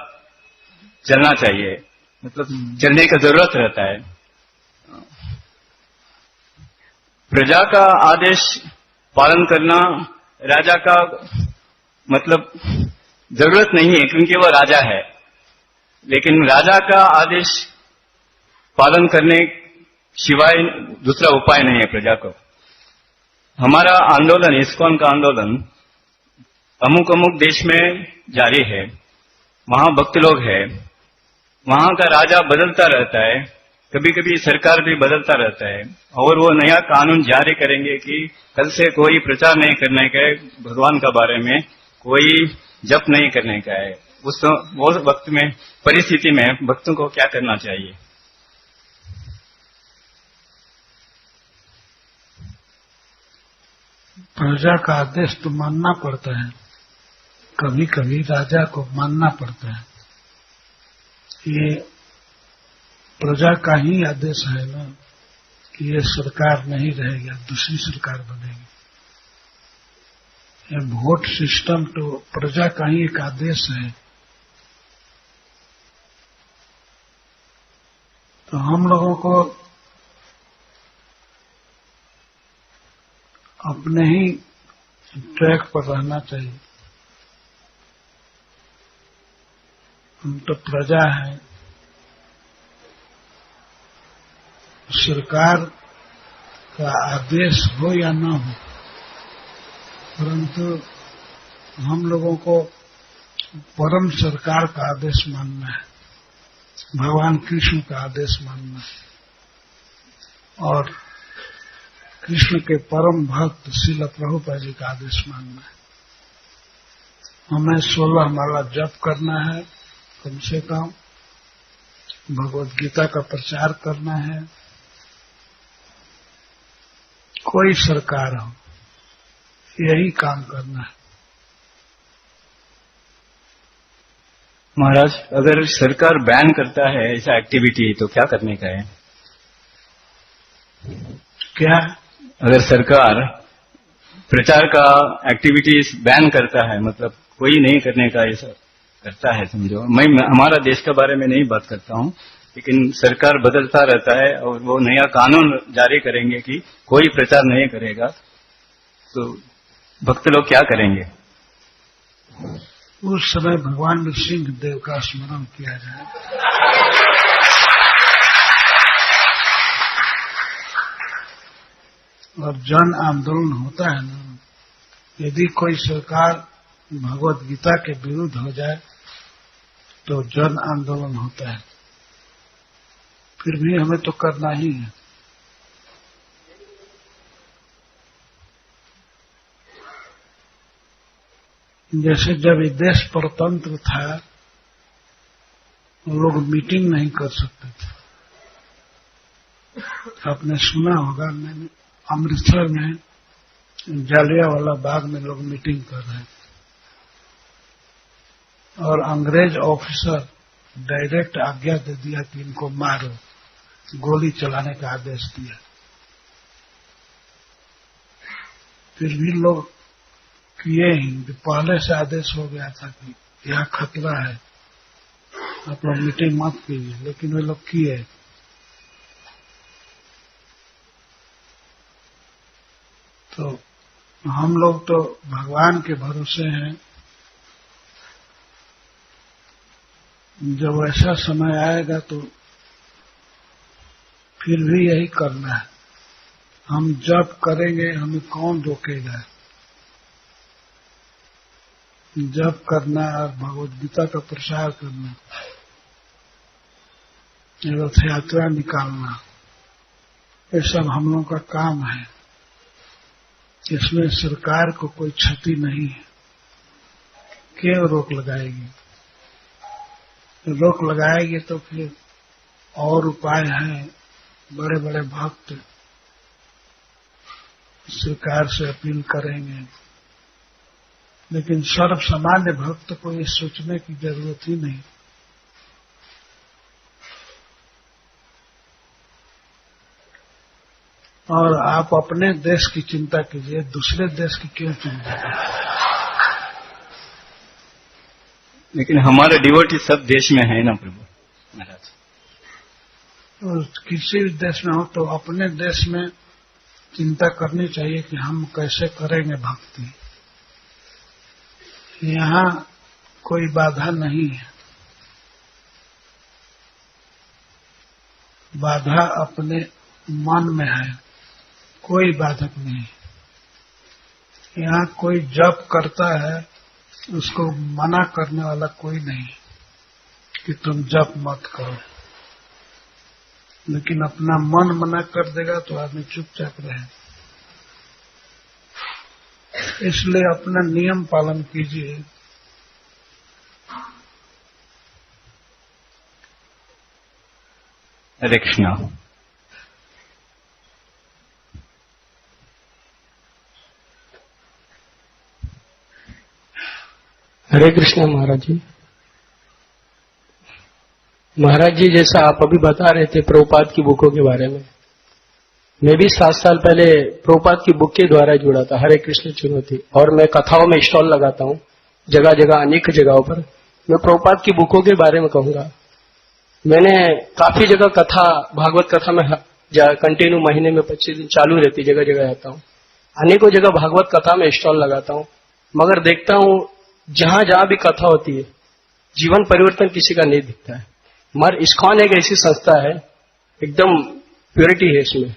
चलना चाहिए, मतलब चलने का जरूरत रहता है। प्रजा का आदेश पालन करना राजा का मतलब जरूरत नहीं है, क्योंकि वो राजा है, लेकिन राजा का आदेश पालन करने सिवाय दूसरा उपाय नहीं है प्रजा को। हमारा आंदोलन, इस्कॉन का आंदोलन अमुक अमुक देश में जारी है, वहां भक्त लोग हैं, वहां का राजा बदलता रहता है, कभी कभी सरकार भी बदलता रहता है, और वो नया कानून जारी करेंगे कि कल से कोई प्रचार नहीं करने का है, भगवान का बारे में कोई जप नहीं करने का है। वो वक्त में, परिस्थिति में भक्तों को क्या करना चाहिए? प्रजा का आदेश तो मानना पड़ता है, कभी कभी राजा को मानना पड़ता है। ये प्रजा का ही आदेश है ना कि ये सरकार नहीं रहेगी, दूसरी सरकार बनेगी। ये वोट सिस्टम तो प्रजा का ही एक आदेश है। तो हम लोगों को अपने ही ट्रैक पर रहना चाहिए। हम तो प्रजा है, सरकार का आदेश हो या न हो, परंतु हम लोगों को परम सरकार का आदेश मानना है, भगवान कृष्ण का आदेश मानना है, और कृष्ण के परम भक्त श्रील प्रभुपाद जी का आदेश मानना है। हमें 16 माला जप करना है, कम से कम भगवद गीता का प्रचार करना है। कोई सरकार हो, यही काम करना है। महाराज, अगर सरकार बैन करता है ऐसा एक्टिविटी तो क्या करने का है? क्या? अगर सरकार प्रचार का एक्टिविटीज बैन करता है, मतलब कोई नहीं करने का ऐसा करता है, समझो, मैं हमारा देश के बारे में नहीं बात करता हूँ, लेकिन सरकार बदलता रहता है और वो नया कानून जारी करेंगे कि कोई प्रचार नहीं करेगा, तो भक्त लोग क्या करेंगे? उस समय भगवान नृसिंह देव का स्मरण किया जाए। और जन आंदोलन होता है ना, यदि कोई सरकार भगवत गीता के विरुद्ध हो जाए तो जन आंदोलन होता है, फिर भी हमें तो करना ही है। जैसे जब ये देश परतंत्र था, लोग मीटिंग नहीं कर सकते थे। आपने सुना होगा, मैंने अमृतसर में जालियांवाला बाग में लोग मीटिंग कर रहे थे और अंग्रेज ऑफिसर डायरेक्ट आज्ञा दे दिया कि इनको मारो, गोली चलाने का आदेश दिया। फिर भी लोग किए ही, पहले से आदेश हो गया था कि यहाँ खतरा है, आप लोग मीटिंग मत कीजिए, लेकिन वे लोग किए। तो हम लोग तो भगवान के भरोसे हैं, जब ऐसा समय आएगा तो फिर भी यही करना है। हम जब करेंगे हमें कौन रोकेगा? जब करना और भगवद गीता का प्रसार करना, रथ यात्रा निकालना, ये सब हम लोगों का काम है। इसमें सरकार को कोई क्षति नहीं है। क्यों रोक लगाएगी? रोक लगाएगी तो फिर और उपाय हैं। बड़े बड़े भक्त सरकार से अपील करेंगे, लेकिन सर्व सामान्य भक्त को ये सोचने की जरूरत ही नहीं। और आप अपने देश की चिंता कीजिए, दूसरे देश की क्यों चिंता कीजिए? लेकिन हमारे डिवोटी सब देश में है ना प्रभु महाराज। और किसी भी देश में हो तो अपने देश में चिंता करनी चाहिए कि हम कैसे करेंगे भक्ति। यहाँ कोई बाधा नहीं है, बाधा अपने मन में है, कोई बाधक नहीं। यहाँ कोई जप करता है, उसको मना करने वाला कोई नहीं कि तुम जप मत करो, लेकिन अपना मन मना कर देगा तो आदमी चुपचाप रहे। इसलिए अपना नियम पालन कीजिए। हरे कृष्णा। हरे कृष्णा महाराज जी। महाराज जी, जैसा आप अभी बता रहे थे प्रभुपाद की बुकों के बारे में, मैं भी 7 साल पहले प्रभुपाद की बुक के द्वारा जुड़ा था, हरे कृष्ण चुनौती, और मैं कथाओं में स्टॉल लगाता हूँ जगह जगह, अनेक जगहों पर। मैं प्रभुपाद की बुकों के बारे में कहूंगा। मैंने काफी जगह कथा, भागवत कथा में कंटिन्यू महीने में 25 दिन चालू रहती, जगह जगह रहता हूँ। अनेकों जगह भागवत कथा में स्टॉल लगाता हूँ, मगर देखता हूँ जहां जहां भी कथा होती है जीवन परिवर्तन किसी का नहीं दिखता है। मगर इस्कॉन एक ऐसी संस्था है, एकदम प्योरिटी है इसमें।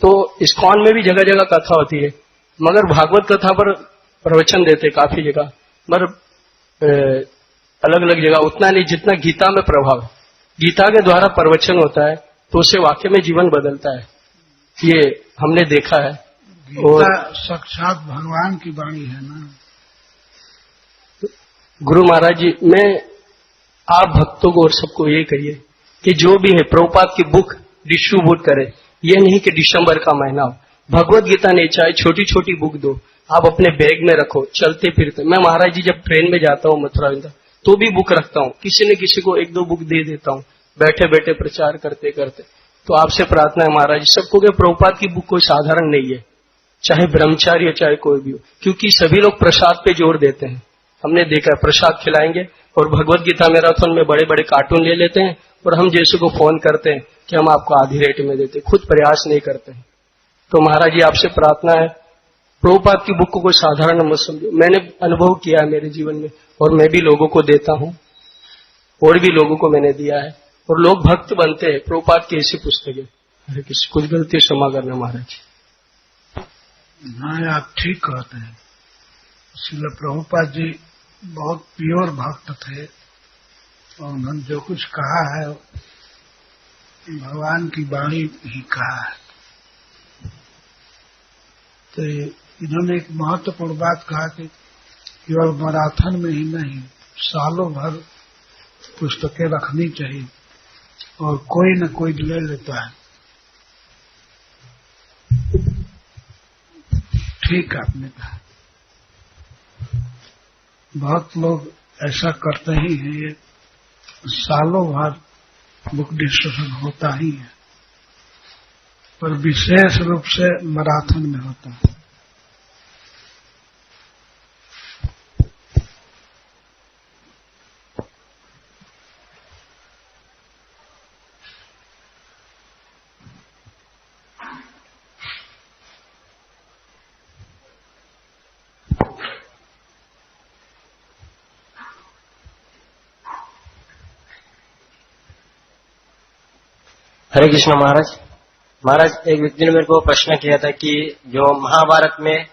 तो इस्कॉन में भी जगह जगह कथा होती है, मगर भागवत कथा पर प्रवचन देते काफी जगह, मगर अलग अलग जगह उतना नहीं जितना गीता में प्रभाव है। गीता के द्वारा प्रवचन होता है तो उससे वाकई में जीवन बदलता है, ये हमने देखा है। गीता साक्षात भगवान की वाणी है ना। गुरु महाराज जी, मैं आप भक्तों को और सबको ये करिए कि जो भी है प्रभुपाद की बुक डिस्ट्रीब्यूट करे। ये नहीं कि दिसंबर का महीना हो, भगवत गीता नहीं, चाहे छोटी छोटी बुक दो, आप अपने बैग में रखो, चलते फिरते। मैं महाराज जी जब ट्रेन में जाता हूँ मथुरा वृंदावन, तो भी बुक रखता हूँ, किसी न किसी को 1-2 बुक दे देता हूँ, बैठे बैठे प्रचार करते करते। तो आपसे प्रार्थना है महाराज जी सबको कि प्रभुपाद की बुक कोई साधारण नहीं है, चाहे ब्रह्मचारी हो चाहे कोई भी हो, क्योंकि सभी लोग प्रसाद पे जोर देते हैं। हमने देखा है प्रसाद खिलाएंगे और भगवत गीता मैराथन में बड़े बड़े कार्टून ले लेते हैं और हम जैसे को फोन करते हैं कि हम आपको आधी रेट में देते, खुद प्रयास नहीं करते हैं। तो महाराज जी आपसे प्रार्थना है, प्रभुपाद की बुक को कोई साधारण मत समझो। मैंने अनुभव किया है मेरे जीवन में, और मैं भी लोगों को देता हूं, और भी लोगों को मैंने दिया है, और लोग भक्त बनते हैं प्रभुपाद की ऐसी पुस्तकें। अरे किसी कुछ गलती क्षमा करना महाराज। हाँ, आप ठीक कहते हैं। श्रील प्रभुपाद जी बहुत प्योर भक्त थे, और उन्होंने जो कुछ कहा है भगवान की वाणी ही कहा है। तो इन्होंने एक महत्वपूर्ण बात कहा कि केवल मैराथन में ही नहीं, सालों भर पुस्तकें रखनी चाहिए, और कोई न कोई ले लेता है। ठीक आपने कहा, बहुत लोग ऐसा करते ही हैं, ये सालों भर बुक डिस्कशन होता ही है, पर विशेष रूप से मैराथन में होता है। हरे कृष्ण महाराज। महाराज, एक व्यक्ति ने मेरे को प्रश्न किया था कि जो महाभारत में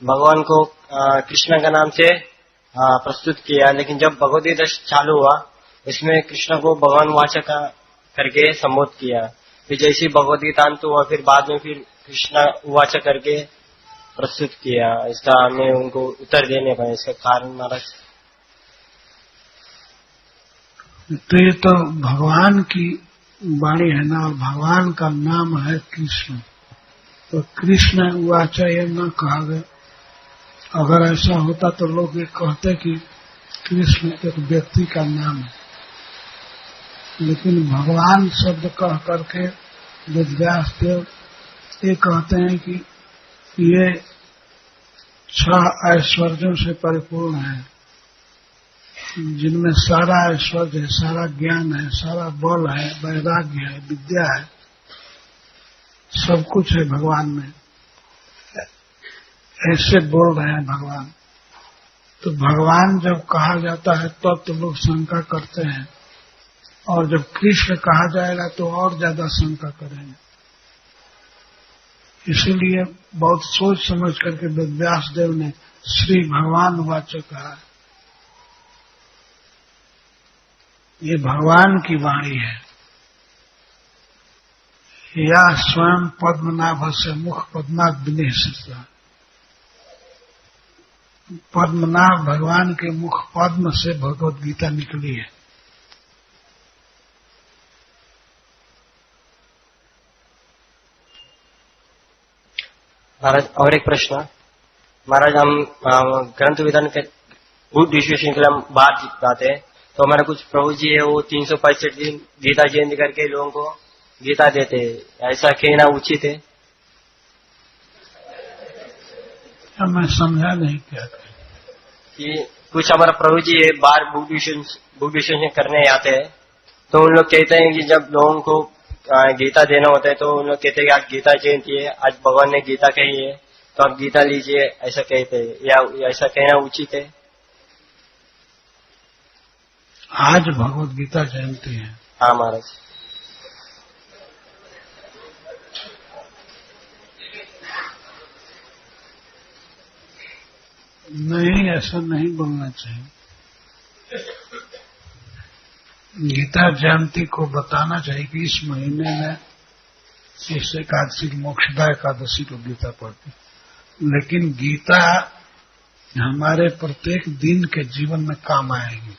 भगवान को कृष्ण का नाम से प्रस्तुत किया, लेकिन जब भगवद गीता चालू हुआ इसमें कृष्ण को भगवान वाचक करके संबोधित किया। फिर जैसे भगवद गीता अंत हुआ, फिर बाद में फिर कृष्ण वाचक करके प्रस्तुत किया। इसका हमें उनको उत्तर देने पाए, इसका कारण महाराज? तो ये तो भगवान की वाणी है ना, और भगवान का नाम है कृष्ण, तो कृष्ण वाचा ये न कहा गया। अगर ऐसा होता तो लोग ये कहते कि कृष्ण एक व्यक्ति का नाम है, लेकिन भगवान शब्द कह करके वेदव्यास देव ये कहते हैं कि ये 6 ऐश्वर्यों से परिपूर्ण है, जिनमें सारा ऐश्वर्य है, सारा ज्ञान है, सारा बल है, वैराग्य है, विद्या है, सब कुछ है भगवान में। ऐसे बोल रहे हैं भगवान। तो भगवान जब कहा जाता है तब तो लोग शंका करते हैं, और जब कृष्ण कहा जाएगा तो और ज्यादा शंका करेंगे। इसीलिए बहुत सोच समझ करके वेदव्यास देव ने श्री भगवान वाचक कहा। ये भगवान की वाणी है। या स्वयं पद्मनाभ से मुख पद्मात विनिश्चित। पद्मनाभ भगवान के मुख पद्म से भगवद गीता निकली है। महाराज, और एक प्रश्न। महाराज, हम ग्रंथ विधान के गुड डिस्कशन के लिए हम बाहर जाते हैं, तो हमारे कुछ प्रभु जी है वो 365 दिन गीता जयंती करके लोगों को गीता देते, ऐसा कहना उचित है? मैं समझा नहीं क्या कि कुछ हमारा प्रभु जी है बाहर बुक डिस्कशन करने आते हैं, तो उन लोग कहते हैं कि जब लोगों को गीता देना होता है तो उन लोग कहते हैं कि आज गीता जयंती है, आज भगवान ने गीता कही है तो आप गीता लीजिए, ऐसा कहते हैं, या ऐसा कहना उचित है? आज भगवद गीता जयंती है। हाँ महाराज। नहीं, ऐसा नहीं बोलना चाहिए। गीता जयंती को बताना चाहिए कि इस महीने में इस एकादशी मोक्षदा एकादशी को गीता पढ़ती, लेकिन गीता हमारे प्रत्येक दिन के जीवन में काम आएगी।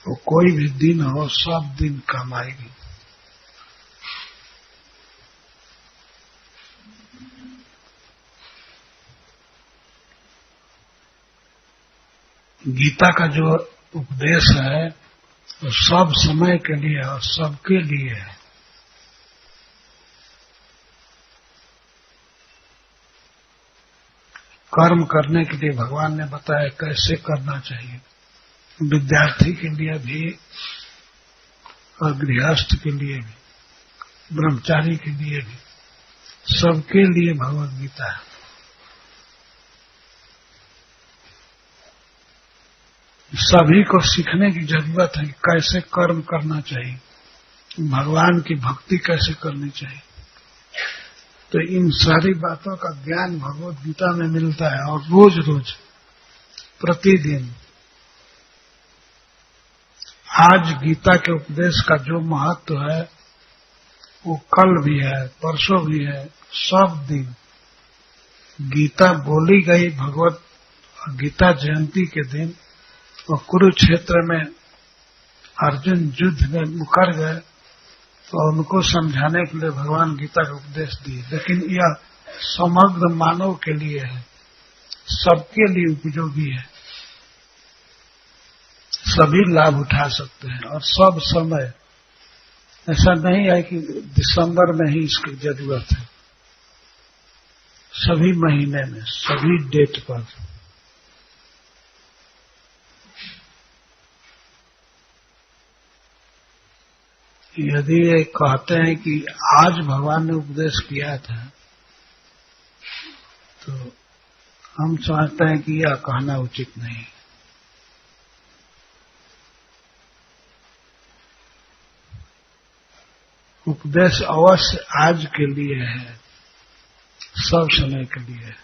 तो कोई भी दिन हो, सब दिन काम आएगी। गीता का जो उपदेश है वो सब समय के लिए और सबके लिए है। कर्म करने के लिए भगवान ने बताया कैसे करना चाहिए। विद्यार्थी के लिए भी और गृहस्थ के लिए भी, ब्रह्मचारी के लिए भी, सबके लिए भगवद गीता है। सभी को सीखने की जरूरत है कि कैसे कर्म करना चाहिए, भगवान की भक्ति कैसे करनी चाहिए। तो इन सारी बातों का ज्ञान भगवद गीता में मिलता है। और रोज रोज प्रतिदिन आज गीता के उपदेश का जो महत्व है वो कल भी है, परसों भी है, सब दिन गीता बोली गई भगवत गीता जयंती के दिन। और कुरुक्षेत्र में अर्जुन युद्ध में मुकर गए तो उनको समझाने के लिए भगवान गीता का उपदेश दिए। लेकिन यह समग्र मानव के लिए है, सबके लिए उपयोगी है, सभी लाभ उठा सकते हैं। और सब समय ऐसा नहीं है कि दिसंबर में ही इसकी जरूरत है, सभी महीने में, सभी डेट पर। यदि ये कहते हैं कि आज भगवान ने उपदेश किया था तो हम समझते हैं कि यह कहना उचित नहीं। उपदेश अवश्य आज के लिए है, सब समय के लिए है।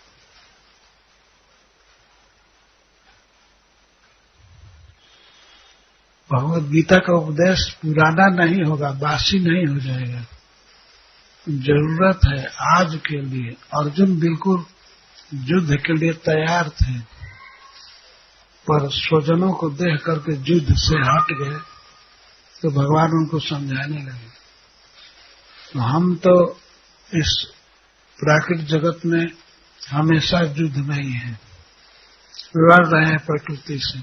भगवद गीता का उपदेश पुराना नहीं होगा, बासी नहीं हो जाएगा। जरूरत है आज के लिए। अर्जुन बिल्कुल युद्ध के लिए तैयार थे, पर स्वजनों को देख करके युद्ध से हट गए तो भगवान उनको समझाने लगे। तो हम तो इस प्राकृतिक जगत में हमेशा युद्ध में ही हैं, लड़ रहे हैं प्रकृति से।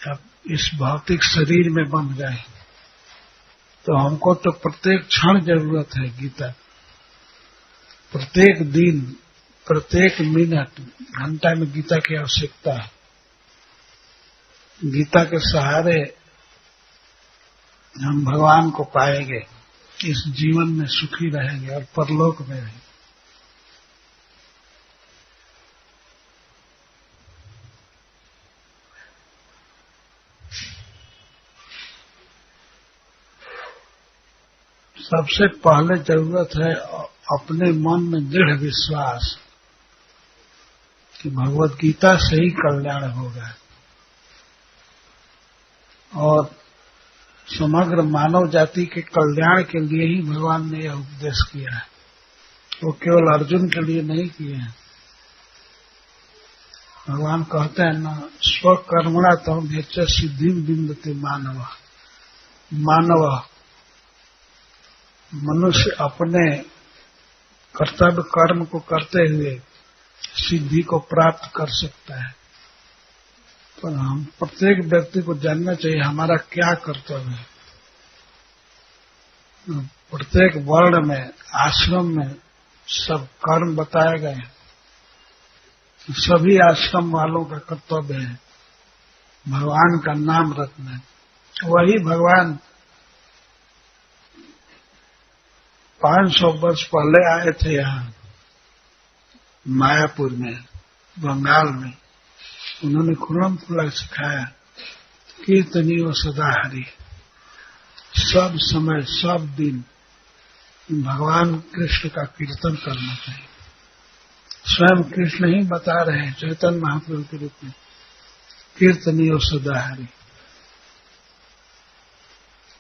अब इस भौतिक शरीर में बंध गए तो हमको तो प्रत्येक क्षण जरूरत है गीता, प्रत्येक दिन, प्रत्येक मिनट, घंटा में गीता की आवश्यकता है। गीता के सहारे हम भगवान को पाएंगे, इस जीवन में सुखी रहेंगे और परलोक में भी। सबसे पहले जरूरत है अपने मन में दृढ़ विश्वास कि भगवद गीता से ही कल्याण होगा और समग्र मानव जाति के कल्याण के लिए ही भगवान ने यह उपदेश किया है। वो केवल अर्जुन के लिए नहीं किए हैं। भगवान कहते हैं ना, स्वकर्मणा तम भेच सिद्धि बिंदते मानव। मनुष्य अपने कर्तव्य कर्म को करते हुए सिद्धि को प्राप्त कर सकता है। पर हम प्रत्येक व्यक्ति को जानना चाहिए हमारा क्या कर्तव्य है। प्रत्येक वर्ण में, आश्रम में सब कर्म बताए गए हैं। सभी आश्रम वालों का कर्तव्य है भगवान का नाम रखना। वही भगवान 500 वर्ष पहले आए थे यहाँ मायापुर में, बंगाल में। उन्होंने खुल्लम खुल्ला सिखाया, कीर्तनियो सदा हरि। सब समय, सब दिन भगवान कृष्ण का कीर्तन करना चाहिए। स्वयं कृष्ण ही बता रहे हैं चैतन्य महाप्रभु के रूप में, कीर्तनियो सदा हरि।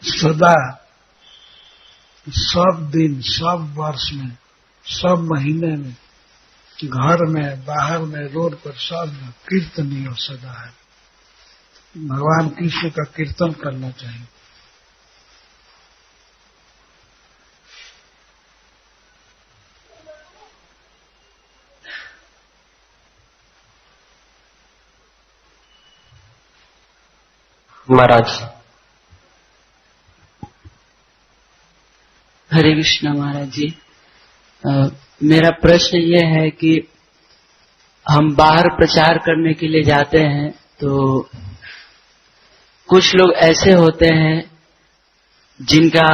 सदा, सब दिन, सब वर्ष में, सब महीने में, घर में, बाहर में, रोड पर, सब कीर्तनीय सदा है। भगवान कृष्ण का कीर्तन करना चाहिए। महाराज, हरे कृष्ण महाराज जी। मेरा प्रश्न ये है कि हम बाहर प्रचार करने के लिए जाते हैं तो कुछ लोग ऐसे होते हैं जिनका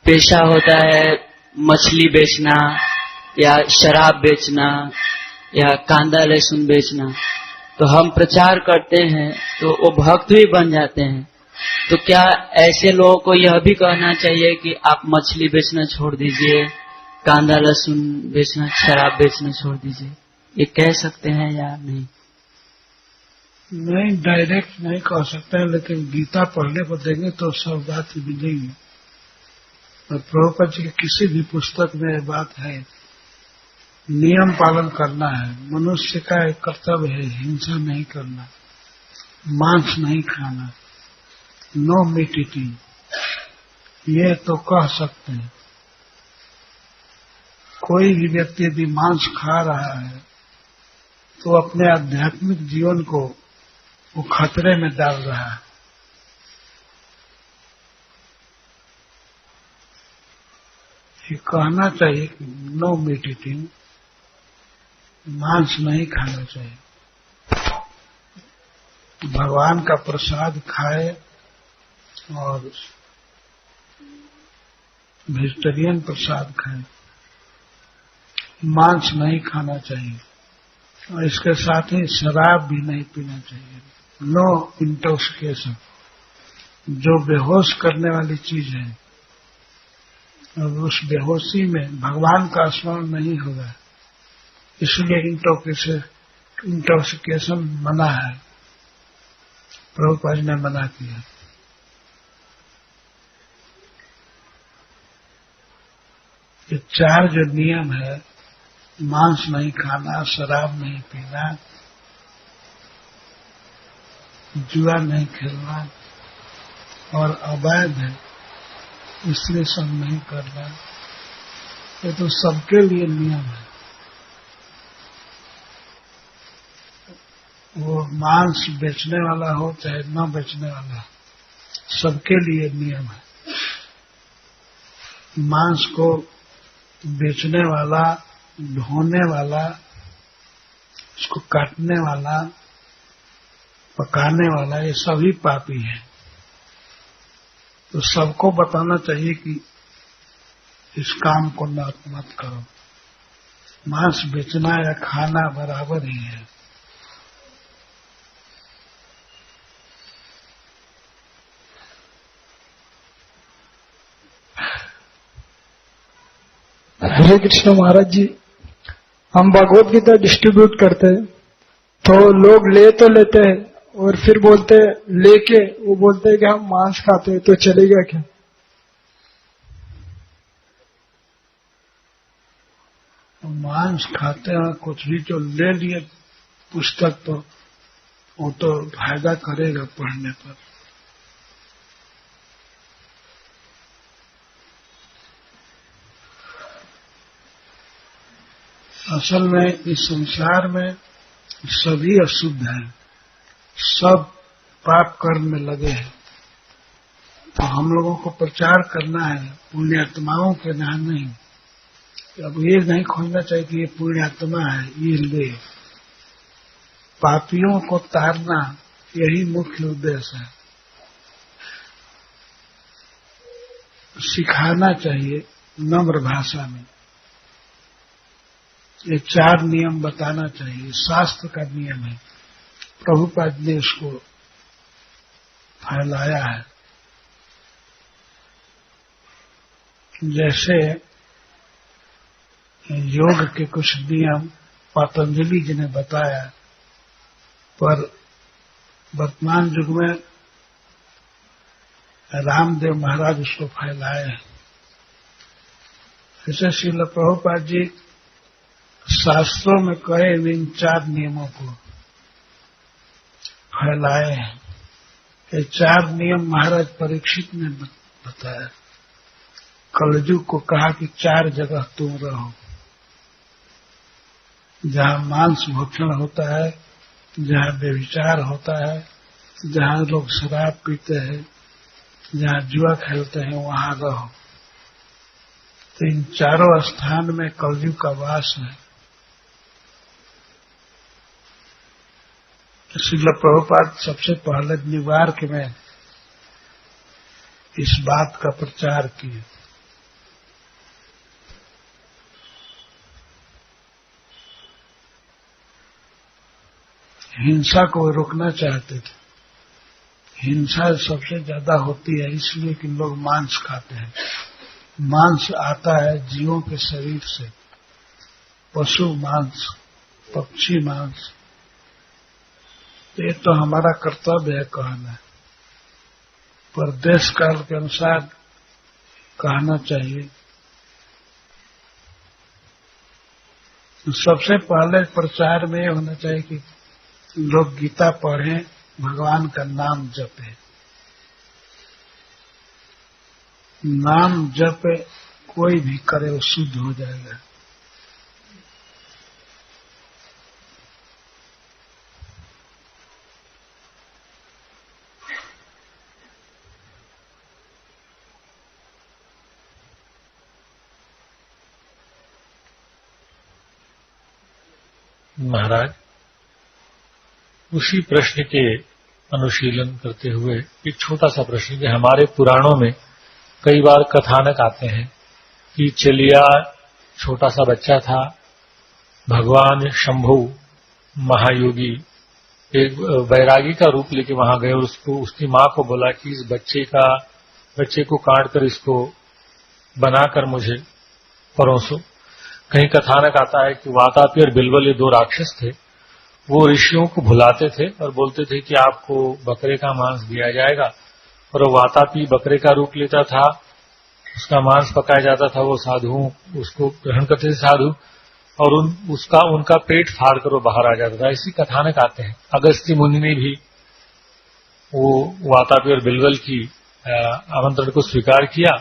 पेशा होता है मछली बेचना या शराब बेचना या कांदा लहसुन बेचना, तो हम प्रचार करते हैं तो वो भक्त भी बन जाते हैं। तो क्या ऐसे लोगों को यह भी कहना चाहिए कि आप मछली बेचना छोड़ दीजिए, कांदा लहसुन बेचना, शराब बेचना छोड़ दीजिए, ये कह सकते हैं या नहीं? नहीं, डायरेक्ट नहीं कह सकते हैं, लेकिन गीता पढ़ने को देंगे तो सब बात मिलेगी। और प्रभुपाद जी की किसी भी पुस्तक में ये बात है, नियम पालन करना है। मनुष्य का एक कर्तव्य है हिंसा नहीं करना, मांस नहीं खाना, नो मीट ईटिंग, ये तो कह सकते हैं। कोई भी व्यक्ति यदि मांस खा रहा है तो अपने आध्यात्मिक जीवन को वो खतरे में डाल रहा है। ये कहना चाहिए कि नो मीट ईटिंग, मांस नहीं खाना चाहिए, भगवान का प्रसाद खाए और वेजिटेरियन प्रसाद खाए, मांस नहीं खाना चाहिए और इसके साथ ही शराब भी नहीं पीना चाहिए। नो इंटॉक्सिकेशन, जो बेहोश करने वाली चीज है, और उस बेहोशी में भगवान का स्मरण नहीं होगा, इसलिए इंटॉक्सिकेशन मना है, प्रभुपाद ने मना किया। ये 4 जो नियम है, मांस नहीं खाना, शराब नहीं पीना, जुआ नहीं खेलना और अवैध है स्त्री संग नहीं करना, ये तो सबके लिए नियम है। वो मांस बेचने वाला हो चाहे न बेचने वाला, सबके लिए नियम है। मांस को बेचने वाला, ढोने वाला, उसको काटने वाला, पकाने वाला, ये सभी पापी हैं। तो सबको बताना चाहिए कि इस काम को मत करो। मांस बेचना या खाना बराबर ही है। हरे कृष्ण महाराज जी, हम भगवत गीता डिस्ट्रीब्यूट करते हैं तो लोग ले तो लेते हैं और फिर बोलते हैं, लेके वो बोलते हैं कि हम मांस खाते हैं, तो चलेगा क्या? मांस खाते हैं कुछ भी जो ले लिए पुस्तक, तो वो तो फायदा करेगा पढ़ने पर। असल में इस संसार में सभी अशुद्ध हैं, सब पाप कर्म में लगे हैं। तो हम लोगों को प्रचार करना है पुण्यात्माओं के नाम नहीं। अब ये नहीं खोजना चाहिए कि ये पुण्यात्मा है, ये ले। पापियों को तारना यही मुख्य उद्देश्य है। सिखाना चाहिए नम्र भाषा में। ये 4 नियम बताना चाहिए, शास्त्र का नियम है। प्रभुपाद ने इसको फैलाया है। जैसे योग के कुछ नियम पतंजलि जी ने बताया, पर वर्तमान युग में रामदेव महाराज उसको फैलाए हैं। ऐसे श्रील प्रभुपाद जी शास्त्रों में कहे इन 4 नियमों को फैलाए हैं। ये 4 नियम महाराज परीक्षित ने बताया। कलयुग को कहा कि 4 जगह तुम रहो, जहां मांस भक्षण होता है, जहां व्यभिचार होता है, जहां लोग शराब पीते हैं, जहां जुआ खेलते हैं, वहां रहो। तो इन 4 स्थान में कलयुग का वास है। श्रील प्रभुपाद सबसे पहले निवार्क में इस बात का प्रचार किए। हिंसा को रोकना चाहते थे। हिंसा सबसे ज्यादा होती है इसलिए कि लोग मांस खाते हैं। मांस आता है जीवों के शरीर से, पशु मांस, पक्षी मांस। ये तो हमारा कर्तव्य है कहना, पर देश काल के अनुसार कहना चाहिए। तो सबसे पहले प्रचार में ये होना चाहिए कि लोग गीता पढ़ें, भगवान का नाम जपें। नाम जप कोई भी करे वो शुद्ध हो जाएगा। महाराज, उसी प्रश्न के अनुशीलन करते हुए एक छोटा सा प्रश्न कि हमारे पुराणों में कई बार कथानक आते हैं कि चलिया छोटा सा बच्चा था, भगवान शंभु महायोगी एक वैरागी का रूप लेके वहां गए और उसको उसकी मां को बोला कि इस बच्चे को काट कर इसको बनाकर मुझे परोसो। कहीं कथानक आता है कि वातापी और बिलबल ये दो राक्षस थे, वो ऋषियों को भुलाते थे और बोलते थे कि आपको बकरे का मांस दिया जाएगा, और वो वातापी बकरे का रूप लेता था, उसका मांस पकाया जाता था, वो साधु उसको ग्रहण करते थे साधु, और उनका पेट फाड़ कर वो बाहर आ जाता था। इसी कथानक आते हैं। अगस्त्य मुनि ने भी वो वातापी और बिलबल की आमंत्रण को स्वीकार किया।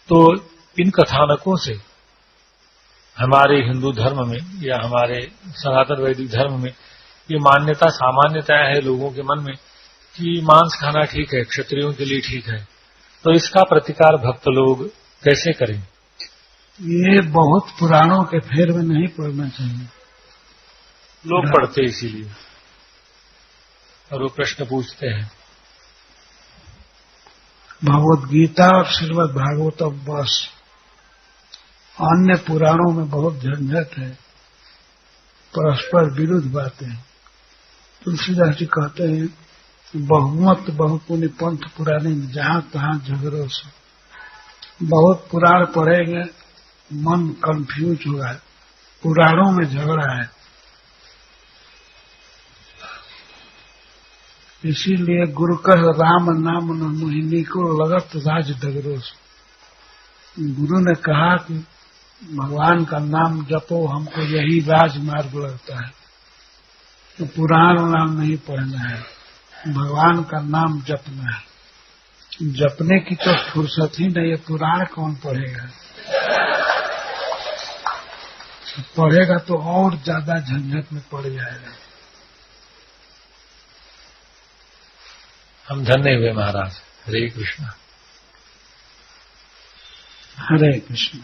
तो इन कथानकों से हमारे हिंदू धर्म में या हमारे सनातन वैदिक धर्म में ये मान्यता सामान्यता है लोगों के मन में कि मांस खाना ठीक है, क्षत्रियों के लिए ठीक है। तो इसका प्रतिकार भक्त लोग कैसे करें? ये बहुत पुराणों के फेर में नहीं पढ़ना चाहिए। लोग पढ़ते इसीलिए और वो प्रश्न पूछते हैं। भगवद गीता और श्रीमद् भागवतम बस, अन्य पुराणों में बहुत झंझट है, परस्पर विरुद्ध बातें। तुलसीदास जी कहते हैं बहुमत बहुपुनि पंथ पुराने में जहां तहां झगड़ों से। बहुत पुराण पढ़ेंगे मन कंफ्यूज होगा, पुराणों में झगड़ा है। इसीलिए गुरु कह राम नाम न मोहिनी को लगत राज डगरों से। गुरु ने कहा कि भगवान का नाम जपो, हमको यही राजमार्ग लगता है। तो पुराण नाम नहीं पढ़ना है, भगवान का नाम जपना है। जपने की तो फुर्सत ही नहीं है, पुराण कौन पढ़ेगा? पढ़ेगा तो और ज्यादा झंझट में पड़ जाएगा। हम धन्य हुए महाराज। हरे कृष्ण। हरे कृष्ण।